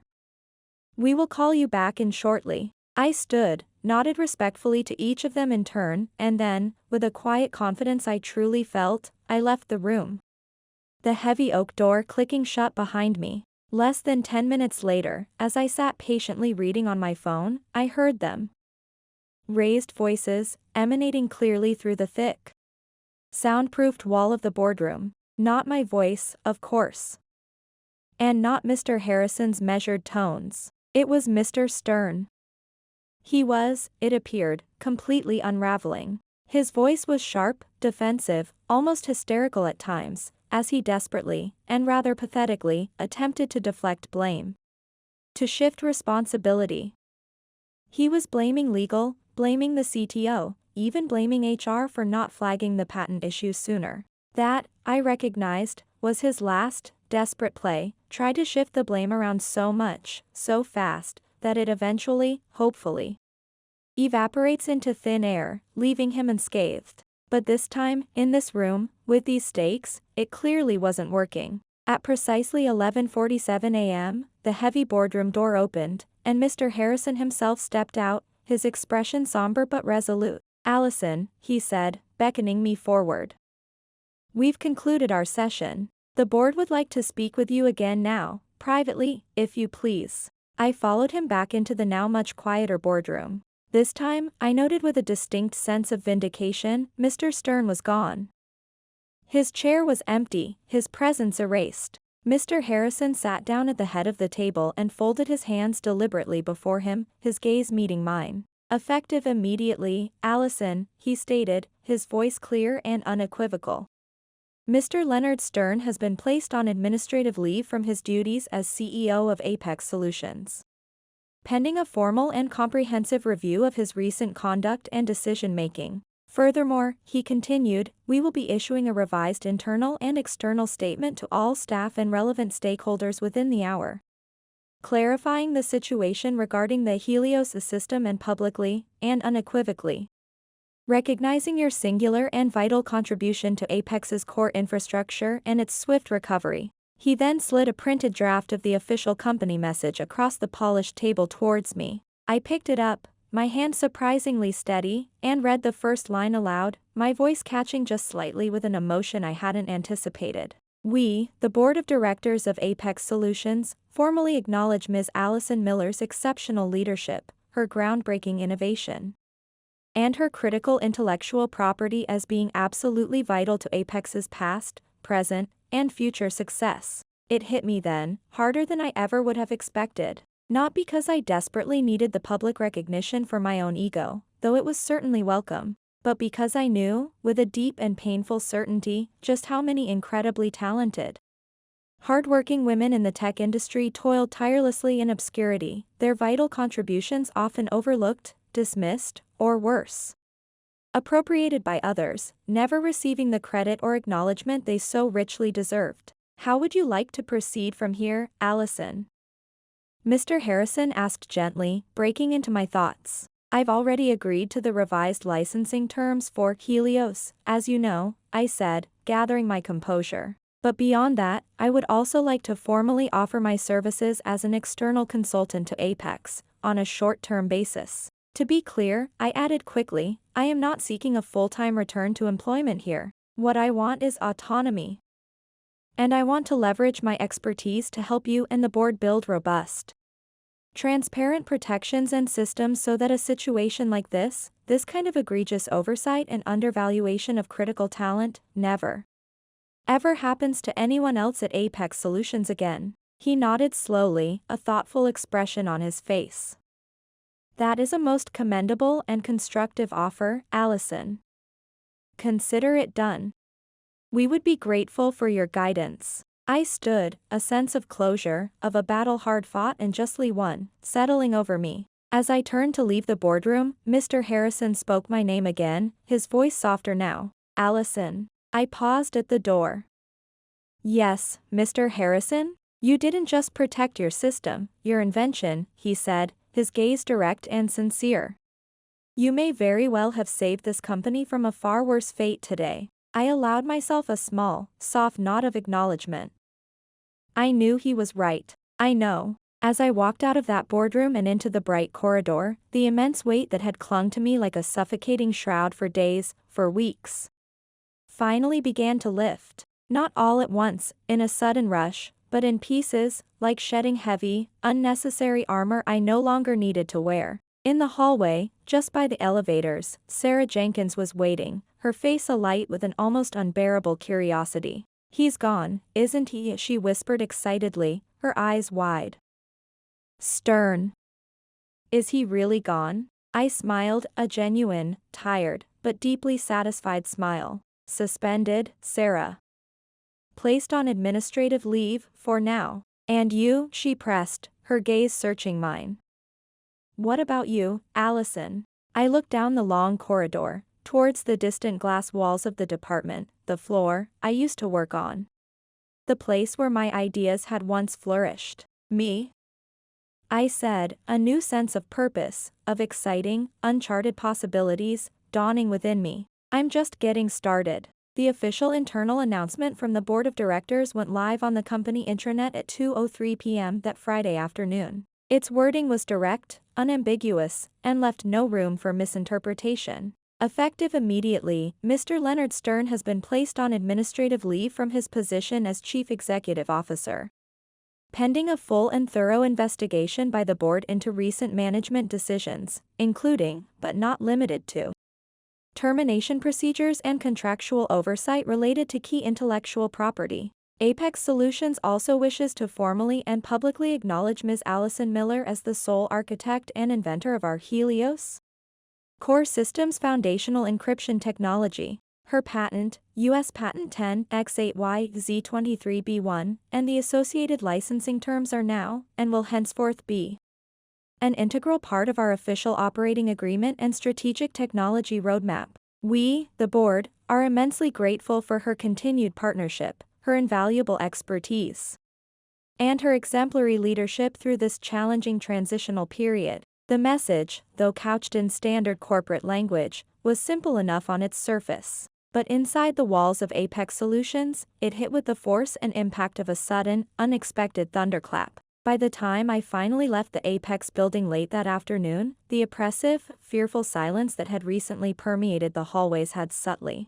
S1: We will call you back in shortly. I stood, nodded respectfully to each of them in turn, and then, with a quiet confidence I truly felt, I left the room. The heavy oak door clicking shut behind me. Less than 10 minutes later, as I sat patiently reading on my phone, I heard them. Raised voices, emanating clearly through the thick, soundproofed wall of the boardroom. Not my voice, of course. And not Mr. Harrison's measured tones. It was Mr. Stern. He was, it appeared, completely unraveling. His voice was sharp, defensive, almost hysterical at times, as he desperately, and rather pathetically, attempted to deflect blame, to shift responsibility. He was blaming legal, blaming the CTO, even blaming HR for not flagging the patent issue sooner. That, I recognized, was his last, desperate play, try to shift the blame around so much, so fast, that it eventually, hopefully, evaporates into thin air, leaving him unscathed. But this time, in this room, with these stakes, it clearly wasn't working. At precisely 11:47 a.m., the heavy boardroom door opened, and Mr. Harrison himself stepped out, his expression somber but resolute. Allison, he said, beckoning me forward. We've concluded our session. The board would like to speak with you again now, privately, if you please. I followed him back into the now much quieter boardroom. This time, I noted with a distinct sense of vindication, Mr. Stern was gone. His chair was empty, his presence erased. Mr. Harrison sat down at the head of the table and folded his hands deliberately before him, his gaze meeting mine. Effective immediately, Allison, he stated, his voice clear and unequivocal. Mr. Leonard Stern has been placed on administrative leave from his duties as CEO of Apex Solutions, pending a formal and comprehensive review of his recent conduct and decision-making. Furthermore, he continued, we will be issuing a revised internal and external statement to all staff and relevant stakeholders within the hour, clarifying the situation regarding the Helios system and publicly and unequivocally recognizing your singular and vital contribution to Apex's core infrastructure and its swift recovery. He then slid a printed draft of the official company message across the polished table towards me. I picked it up, my hand surprisingly steady, and read the first line aloud, my voice catching just slightly with an emotion I hadn't anticipated. We, the Board of Directors of Apex Solutions, formally acknowledge Ms. Allison Miller's exceptional leadership, her groundbreaking innovation, and her critical intellectual property as being absolutely vital to Apex's past, present, and future success. It hit me then, harder than I ever would have expected. Not because I desperately needed the public recognition for my own ego, though it was certainly welcome, but because I knew, with a deep and painful certainty, just how many incredibly talented, hardworking women in the tech industry toiled tirelessly in obscurity, their vital contributions often overlooked, dismissed, or worse, appropriated by others, never receiving the credit or acknowledgement they so richly deserved. How would you like to proceed from here, Allison? Mr. Harrison asked gently, breaking into my thoughts. I've already agreed to the revised licensing terms for Helios, as you know, I said, gathering my composure. But beyond that, I would also like to formally offer my services as an external consultant to Apex, on a short-term basis. To be clear, I added quickly, I am not seeking a full-time return to employment here. What I want is autonomy. And I want to leverage my expertise to help you and the board build robust, transparent protections and systems so that a situation like this kind of egregious oversight and undervaluation of critical talent, never, ever happens to anyone else at Apex Solutions again. He nodded slowly, a thoughtful expression on his face. That is a most commendable and constructive offer, Allison. Consider it done. We would be grateful for your guidance. I stood, a sense of closure, of a battle hard fought and justly won, settling over me. As I turned to leave the boardroom, Mr. Harrison spoke my name again, his voice softer now. Allison. I paused at the door. Yes, Mr. Harrison? You didn't just protect your system, your invention, he said, his gaze direct and sincere. You may very well have saved this company from a far worse fate today. I allowed myself a small, soft nod of acknowledgement. I knew he was right. I know. As I walked out of that boardroom and into the bright corridor, the immense weight that had clung to me like a suffocating shroud for days, for weeks, finally began to lift. Not all at once, in a sudden rush, but in pieces, like shedding heavy, unnecessary armor I no longer needed to wear. In the hallway, just by the elevators, Sarah Jenkins was waiting, her face alight with an almost unbearable curiosity. He's gone, isn't he? She whispered excitedly, her eyes wide. Stern. Is he really gone? I smiled, a genuine, tired, but deeply satisfied smile. Suspended, Sarah. Placed on administrative leave, for now. And you? She pressed, her gaze searching mine. What about you, Allison? I looked down the long corridor, towards the distant glass walls of the department, the floor I used to work on. The place where my ideas had once flourished. Me? I said, a new sense of purpose, of exciting, uncharted possibilities, dawning within me. I'm just getting started. The official internal announcement from the board of directors went live on the company intranet at 2:03 p.m. that Friday afternoon. Its wording was direct, unambiguous, and left no room for misinterpretation. Effective immediately, Mr. Leonard Stern has been placed on administrative leave from his position as Chief Executive Officer, pending a full and thorough investigation by the board into recent management decisions, including, but not limited to, termination procedures and contractual oversight related to key intellectual property. Apex Solutions also wishes to formally and publicly acknowledge Ms. Allison Miller as the sole architect and inventor of our Helios Core Systems Foundational Encryption Technology. Her patent, U.S. Patent 10X8YZ23B1, and the associated licensing terms are now, and will henceforth be, an integral part of our official operating agreement and strategic technology roadmap. We, the board, are immensely grateful for her continued partnership, her invaluable expertise, and her exemplary leadership through this challenging transitional period. The message, though couched in standard corporate language, was simple enough on its surface. But inside the walls of Apex Solutions, it hit with the force and impact of a sudden, unexpected thunderclap. By the time I finally left the Apex building late that afternoon, the oppressive, fearful silence that had recently permeated the hallways had subtly,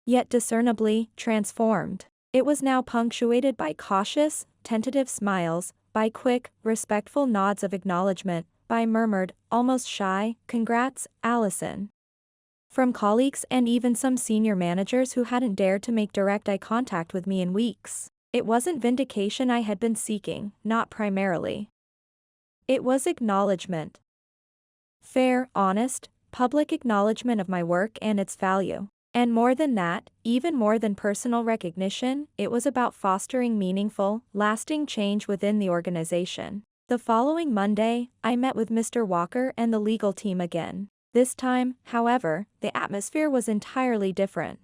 S1: yet discernibly, transformed. It was now punctuated by cautious, tentative smiles, by quick, respectful nods of acknowledgement, by murmured, almost shy, "Congrats, Allison," from colleagues and even some senior managers who hadn't dared to make direct eye contact with me in weeks. It wasn't vindication I had been seeking, not primarily. It was acknowledgement. Fair, honest, public acknowledgement of my work and its value. And more than that, even more than personal recognition, it was about fostering meaningful, lasting change within the organization. The following Monday, I met with Mr. Walker and the legal team again. This time, however, the atmosphere was entirely different.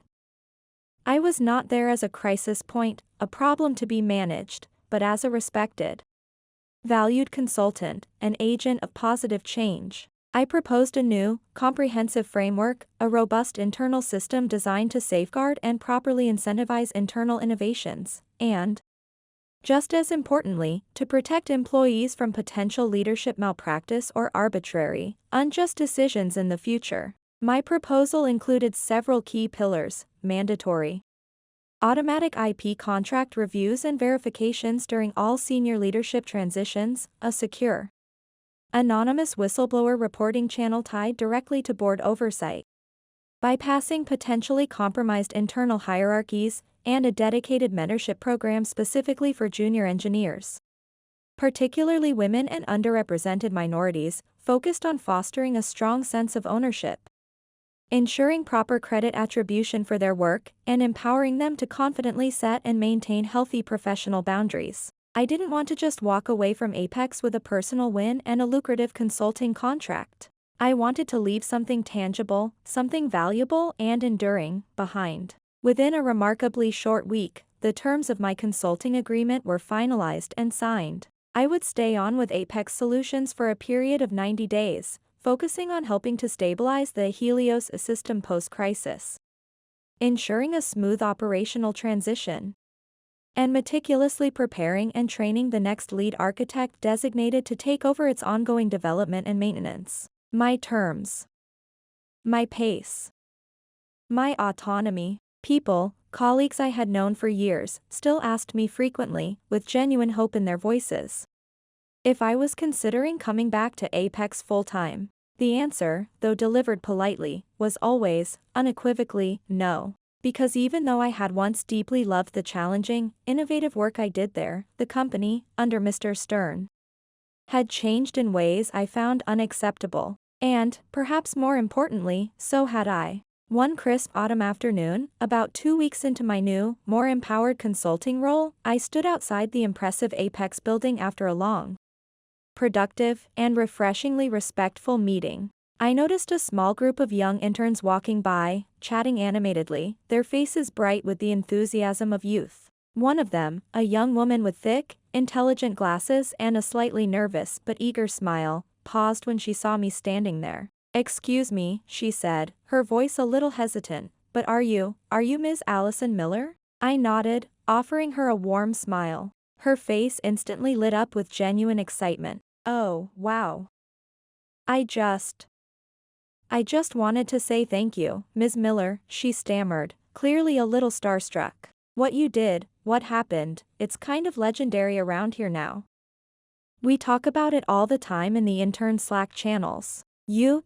S1: I was not there as a crisis point, a problem to be managed, but as a respected, valued consultant, an agent of positive change. I proposed a new, comprehensive framework, a robust internal system designed to safeguard and properly incentivize internal innovations, and, just as importantly, to protect employees from potential leadership malpractice or arbitrary, unjust decisions in the future. My proposal included several key pillars: mandatory automatic IP contract reviews and verifications during all senior leadership transitions, a secure, anonymous whistleblower reporting channel tied directly to board oversight, bypassing potentially compromised internal hierarchies, and a dedicated mentorship program specifically for junior engineers, particularly women and underrepresented minorities, focused on fostering a strong sense of ownership, ensuring proper credit attribution for their work, and empowering them to confidently set and maintain healthy professional boundaries. I didn't want to just walk away from Apex with a personal win and a lucrative consulting contract. I wanted to leave something tangible, something valuable and enduring, behind. Within a remarkably short week, the terms of my consulting agreement were finalized and signed. I would stay on with Apex Solutions for a period of 90 days, focusing on helping to stabilize the Helios system post-crisis, ensuring a smooth operational transition, and meticulously preparing and training the next lead architect designated to take over its ongoing development and maintenance. My terms, my pace, my autonomy. People, colleagues I had known for years, still asked me frequently, with genuine hope in their voices, if I was considering coming back to Apex full-time. The answer, though delivered politely, was always, unequivocally, no. Because even though I had once deeply loved the challenging, innovative work I did there, the company, under Mr. Stern, had changed in ways I found unacceptable. And, perhaps more importantly, so had I. One crisp autumn afternoon, about 2 weeks into my new, more empowered consulting role, I stood outside the impressive Apex building after a long, productive, and refreshingly respectful meeting. I noticed a small group of young interns walking by, chatting animatedly, their faces bright with the enthusiasm of youth. One of them, a young woman with thick, intelligent glasses and a slightly nervous but eager smile, paused when she saw me standing there. "Excuse me," she said, her voice a little hesitant, "but are you Ms. Allison Miller?" I nodded, offering her a warm smile. Her face instantly lit up with genuine excitement. "Oh, wow. I just wanted to say thank you, Ms. Miller," she stammered, clearly a little starstruck. "What you did, what happened, it's kind of legendary around here now. We talk about it all the time in the intern Slack channels.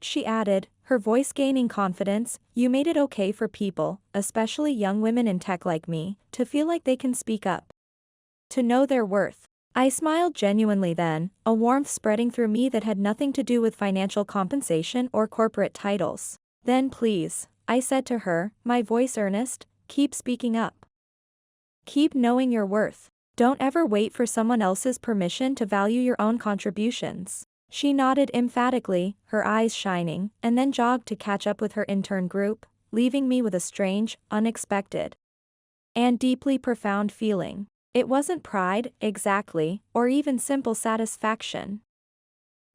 S1: She added, her voice gaining confidence, you made it okay for people, especially young women in tech like me, to feel like they can speak up, to know their worth. I smiled genuinely then, a warmth spreading through me that had nothing to do with financial compensation or corporate titles. Then please, I said to her, my voice earnest, keep speaking up. Keep knowing your worth. Don't ever wait for someone else's permission to value your own contributions. She nodded emphatically, her eyes shining, and then jogged to catch up with her intern group, leaving me with a strange, unexpected, and deeply profound feeling. It wasn't pride, exactly, or even simple satisfaction.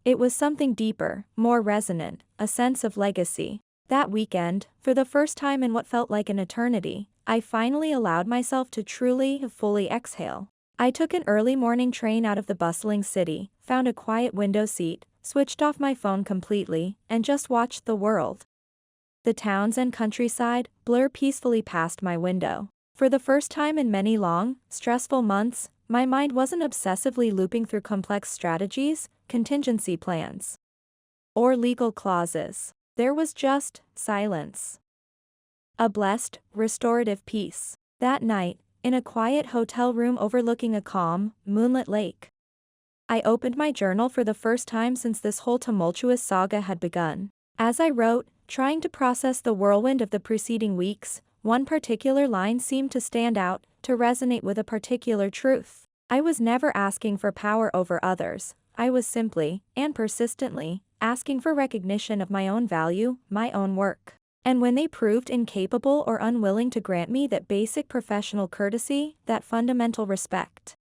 S1: It was something deeper, more resonant, a sense of legacy. That weekend, for the first time in what felt like an eternity, I finally allowed myself to truly, fully exhale. I took an early morning train out of the bustling city, found a quiet window seat, switched off my phone completely, and just watched the world. The towns and countryside blur peacefully past my window. For the first time in many long, stressful months, my mind wasn't obsessively looping through complex strategies, contingency plans, or legal clauses. There was just silence. A blessed, restorative peace. That night, in a quiet hotel room overlooking a calm, moonlit lake, I opened my journal for the first time since this whole tumultuous saga had begun. As I wrote, trying to process the whirlwind of the preceding weeks, one particular line seemed to stand out, to resonate with a particular truth. I was never asking for power over others, I was simply, and persistently, asking for recognition of my own value, my own work. And when they proved incapable or unwilling to grant me that basic professional courtesy, that fundamental respect,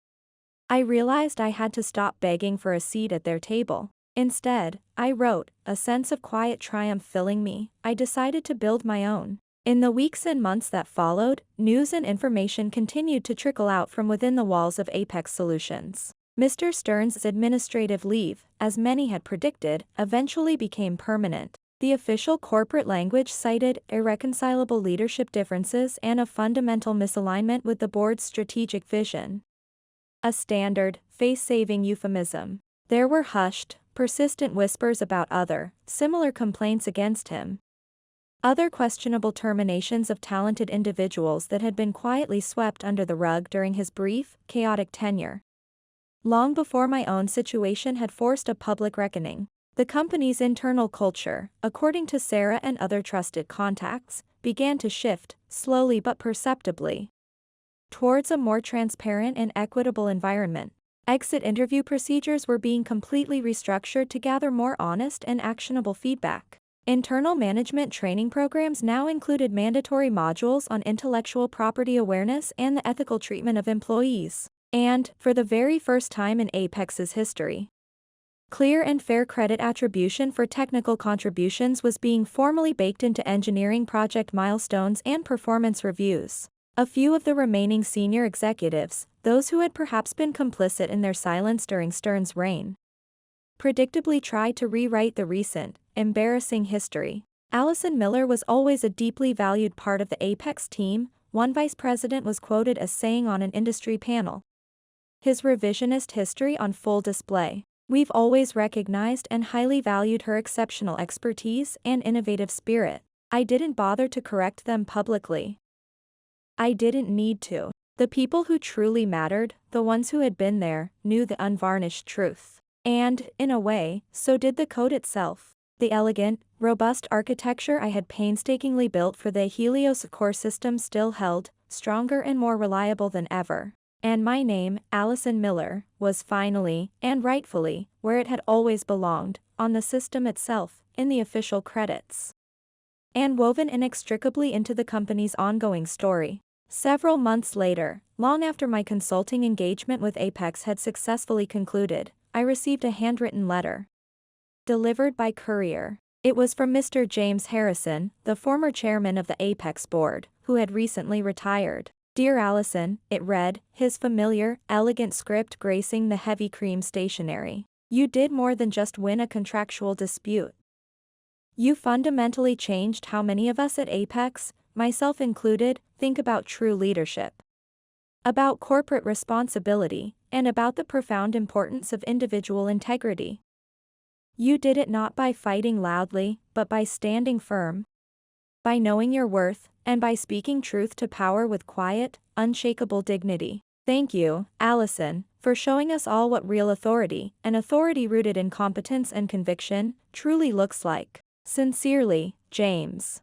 S1: I realized I had to stop begging for a seat at their table. Instead, I wrote, a sense of quiet triumph filling me, I decided to build my own. In the weeks and months that followed, news and information continued to trickle out from within the walls of Apex Solutions. Mr. Stern's administrative leave, as many had predicted, eventually became permanent. The official corporate language cited irreconcilable leadership differences and a fundamental misalignment with the board's strategic vision. A standard, face-saving euphemism. There were hushed, persistent whispers about other, similar complaints against him. Other questionable terminations of talented individuals that had been quietly swept under the rug during his brief, chaotic tenure. Long before my own situation had forced a public reckoning, the company's internal culture, according to Sarah and other trusted contacts, began to shift, slowly but perceptibly, towards a more transparent and equitable environment. Exit interview procedures were being completely restructured to gather more honest and actionable feedback. Internal management training programs now included mandatory modules on intellectual property awareness and the ethical treatment of employees. And, for the very first time in Apex's history, clear and fair credit attribution for technical contributions was being formally baked into engineering project milestones and performance reviews. A few of the remaining senior executives, those who had perhaps been complicit in their silence during Stern's reign, predictably tried to rewrite the recent, embarrassing history. Allison Miller was always a deeply valued part of the Apex team, one vice president was quoted as saying on an industry panel. His revisionist history on full display. We've always recognized and highly valued her exceptional expertise and innovative spirit. I didn't bother to correct them publicly. I didn't need to. The people who truly mattered, the ones who had been there, knew the unvarnished truth. And, in a way, so did the code itself. The elegant, robust architecture I had painstakingly built for the Helios core system still held, stronger and more reliable than ever. And my name, Allison Miller, was finally, and rightfully, where it had always belonged, on the system itself, in the official credits. And woven inextricably into the company's ongoing story. Several months later, long after my consulting engagement with Apex had successfully concluded, I received a handwritten letter. Delivered by courier. It was from Mr. James Harrison, the former chairman of the Apex board, who had recently retired. Dear Allison, it read, his familiar, elegant script gracing the heavy cream stationery. You did more than just win a contractual dispute. You fundamentally changed how many of us at Apex, myself included, think about true leadership, about corporate responsibility, and about the profound importance of individual integrity. You did it not by fighting loudly, but by standing firm, by knowing your worth, and by speaking truth to power with quiet, unshakable dignity. Thank you, Allison, for showing us all what real authority, an authority rooted in competence and conviction, truly looks like. Sincerely, James.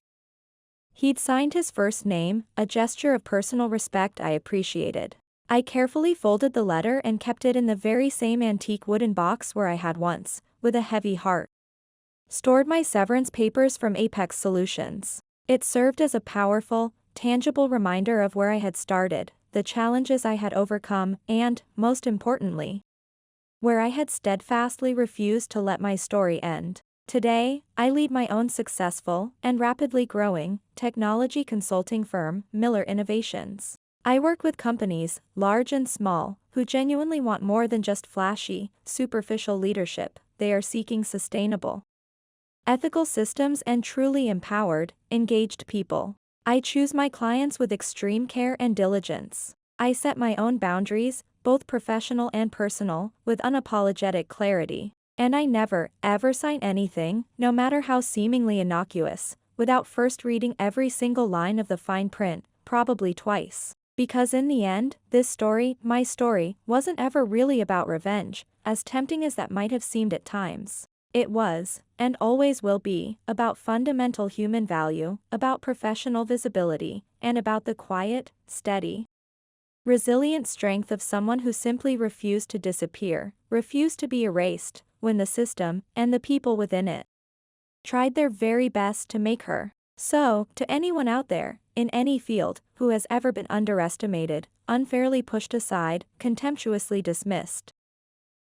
S1: He'd signed his first name, a gesture of personal respect I appreciated. I carefully folded the letter and kept it in the very same antique wooden box where I had once, with a heavy heart, stored my severance papers from Apex Solutions. It served as a powerful, tangible reminder of where I had started, the challenges I had overcome, and, most importantly, where I had steadfastly refused to let my story end. Today, I lead my own successful and rapidly growing technology consulting firm, Miller Innovations. I work with companies, large and small, who genuinely want more than just flashy, superficial leadership. They are seeking sustainable, ethical systems and truly empowered, engaged people. I choose my clients with extreme care and diligence. I set my own boundaries, both professional and personal, with unapologetic clarity. And I never, ever sign anything, no matter how seemingly innocuous, without first reading every single line of the fine print, probably twice. Because in the end, this story, my story, wasn't ever really about revenge, as tempting as that might have seemed at times. It was, and always will be, about fundamental human value, about professional visibility, and about the quiet, steady, resilient strength of someone who simply refused to disappear, refused to be erased, when the system, and the people within it, tried their very best to make her. So, to anyone out there, in any field, who has ever been underestimated, unfairly pushed aside, contemptuously dismissed,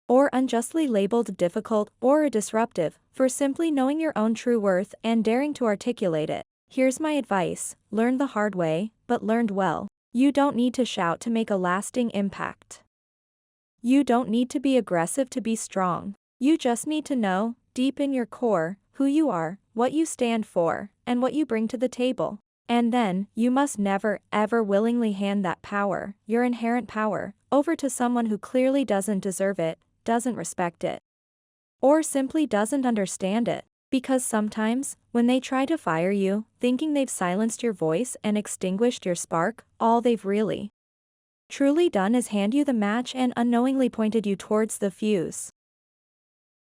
S1: or unjustly labeled difficult or disruptive, for simply knowing your own true worth and daring to articulate it, here's my advice: learn the hard way, but learned well. You don't need to shout to make a lasting impact. You don't need to be aggressive to be strong. You just need to know, deep in your core, who you are, what you stand for, and what you bring to the table. And then, you must never, ever willingly hand that power, your inherent power, over to someone who clearly doesn't deserve it, doesn't respect it, or simply doesn't understand it. Because sometimes, when they try to fire you, thinking they've silenced your voice and extinguished your spark, all they've really, truly done is hand you the match and unknowingly pointed you towards the fuse.